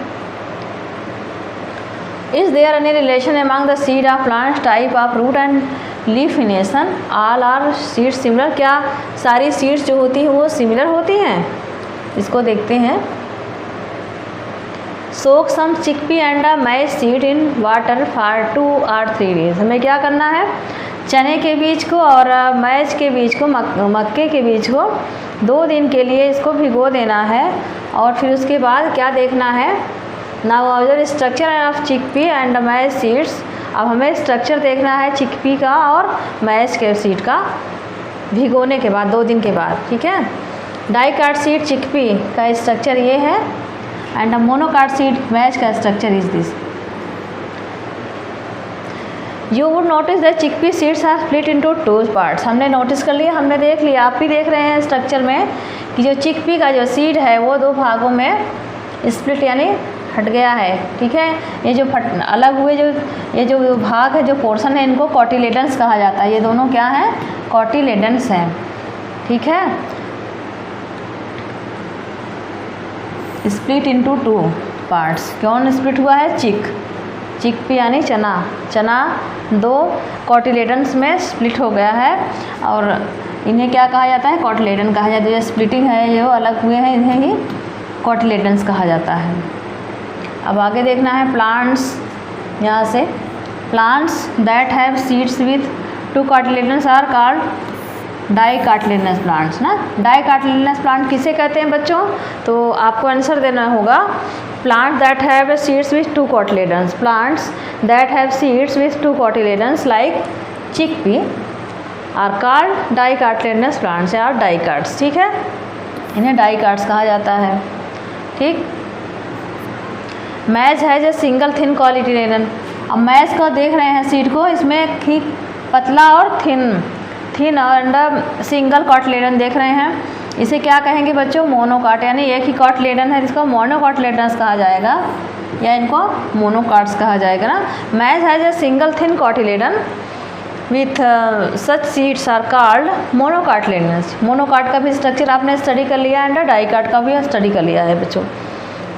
Is there any relation among the seed of plants type of root and leaf venation, all are seeds similar. क्या सारी सीड्स जो होती हैं वो सिमिलर होती हैं, इसको देखते हैं। Soak some chickpea and a maize seed in water for 2 or 3 days। हमें क्या करना है, चने के बीज को और मैज के बीज को, मक्के के बीज को 2 दिन के लिए इसको भिगो देना है। और फिर उसके बाद क्या देखना है, now observe structure of chickpea and maize seeds. अब हमें स्ट्रक्चर देखना है चिकपी का और मैज के सीड का भिगोने के बाद 2 दिन के बाद, ठीक है। डाइकाट सीड चिकपी का स्ट्रक्चर ये है एंड मोनोकाट सीड मैज का structure is this. You would notice that chickpea seeds are split into 2 parts. हमने नोटिस कर लिया, हमने देख लिया, आप भी देख रहे हैं स्ट्रक्चर में कि जो चिकपी का जो सीड है वो 2 भागों में स्प्लिट यानी हट गया है, ठीक है। ये जो अलग हुए ये जो भाग है, जो पोर्शन है, इनको कॉटिलेडन्स कहा जाता है। ये दोनों क्या हैं, कॉटिलेडन्स हैं, ठीक है। स्प्लिट इनटू 2 पार्ट्स, कौन स्प्लिट हुआ है, चिकपी यानी चना 2 कॉटिलेडन्स में स्प्लिट हो गया है और इन्हें क्या कहा जाता है, कॉटिलेडन कहा जाता है। जो स्प्लिटिंग है, जो अलग हुए हैं, इन्हें ही कॉटिलेडन्स कहा जाता है। अब आगे देखना है प्लांट्स, यहाँ से plants that have seeds with 2 cotyledons are called dicotyledonous plants ना। डाइकाटिलेडनस प्लांट किसे कहते हैं बच्चों, तो आपको आंसर देना होगा plant that have seeds with 2 cotyledons. Plants that have seeds with 2 cotyledons like chickpea are called dicotyledonous plants या डाइकाट्स, ठीक है। इन्हें डाइकाट्स कहा जाता है, ठीक। मैज है जो सिंगल थिन कॉटिलेडन। अब मैज को देख रहे हैं सीड को, इसमें ठीक पतला और थिन और सिंगल कॉटिलेडन देख रहे हैं। इसे क्या कहेंगे बच्चों, मोनोकाट, यानी एक ही कॉटिलेडन है, इसको मोनोकॉटिलेडन्स कहा जाएगा या इनको मोनोकाट्स कहा जाएगा ना। Maize has a single thin cotyledon with such seeds are called monocotyledons. Monocot का भी स्ट्रक्चर आपने स्टडी कर लिया एंड डाइकाट का भी स्टडी कर लिया है बच्चों।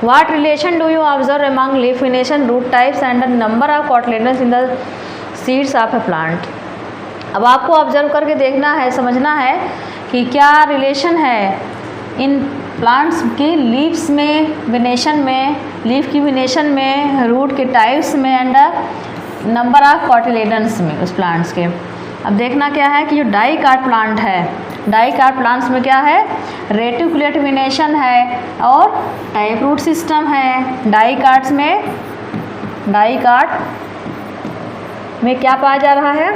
What relation do you observe among leaf venation, root types and the number of cotyledons in the seeds of a plant? अब आपको ऑब्जर्व करके देखना है, समझना है कि क्या रिलेशन है इन प्लांट्स की लीव्स में, वेनेशन में, लीफ की वेनेशन में, रूट के टाइप्स में एंड नंबर ऑफ कॉटिलेडन्स में उस प्लांट्स के। अब देखना क्या है कि जो डाइकाट प्लांट है, डाइकाट प्लांट्स में क्या है, रेटिकुलेट वेनेशन है और टैप रूट सिस्टम है। डाइकाट में क्या पाया जा रहा है,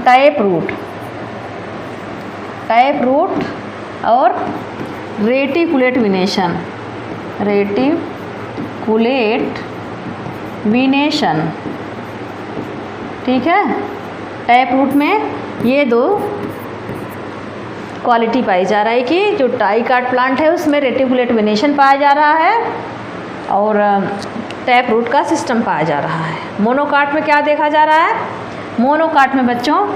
टैप रूट और रेटिकुलेट वेनेशन, ठीक है। टैप रूट में ये 2 क्वालिटी पाई जा रही है कि जो डाइकाट प्लांट है उसमें रेटिकुलेट वेनेशन पाया जा रहा है और टैप रूट का सिस्टम पाया जा रहा है। मोनोकाट में क्या देखा जा रहा है? मोनोकाट में बच्चों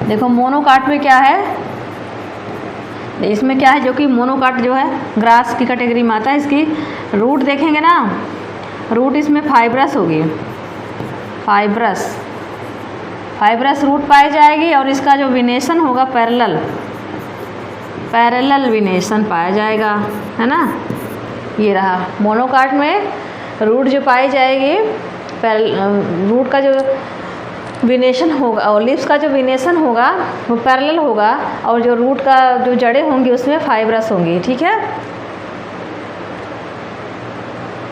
देखो, मोनोकाट में क्या है, इसमें क्या है जो कि मोनोकाट जो है ग्रास की कैटेगरी में आता है। इसकी रूट देखेंगे ना, रूट इसमें फाइब्रस होगी, फाइब्रस रूट पाई जाएगी और इसका जो विनेशन होगा पैरेलल विनेशन पाया जाएगा, है ना। ये रहा मोनोकाट में रूट जो पाई जाएगी, रूट का जो विनेशन होगा और लीव्स का जो विनेशन होगा वो पैरेलल होगा और जो रूट का जो जड़ें होंगी उसमें फाइब्रस होंगी। ठीक है,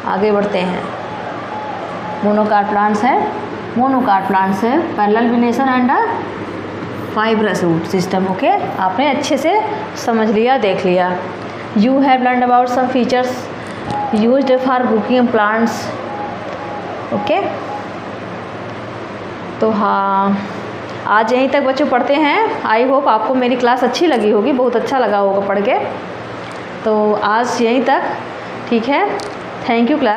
आगे बढ़ते हैं। मोनोकाट प्लांट्स है, parallel venation and fibrous root system. Okay, आपने अच्छे से समझ लिया, देख लिया। You have learned about some features used for booking plants. Okay, तो हाँ, आज यहीं तक बच्चों पढ़ते हैं। आई होप आपको मेरी क्लास अच्छी लगी होगी, बहुत अच्छा लगा होगा पढ़ के। तो आज यहीं तक, ठीक है। Thank you class.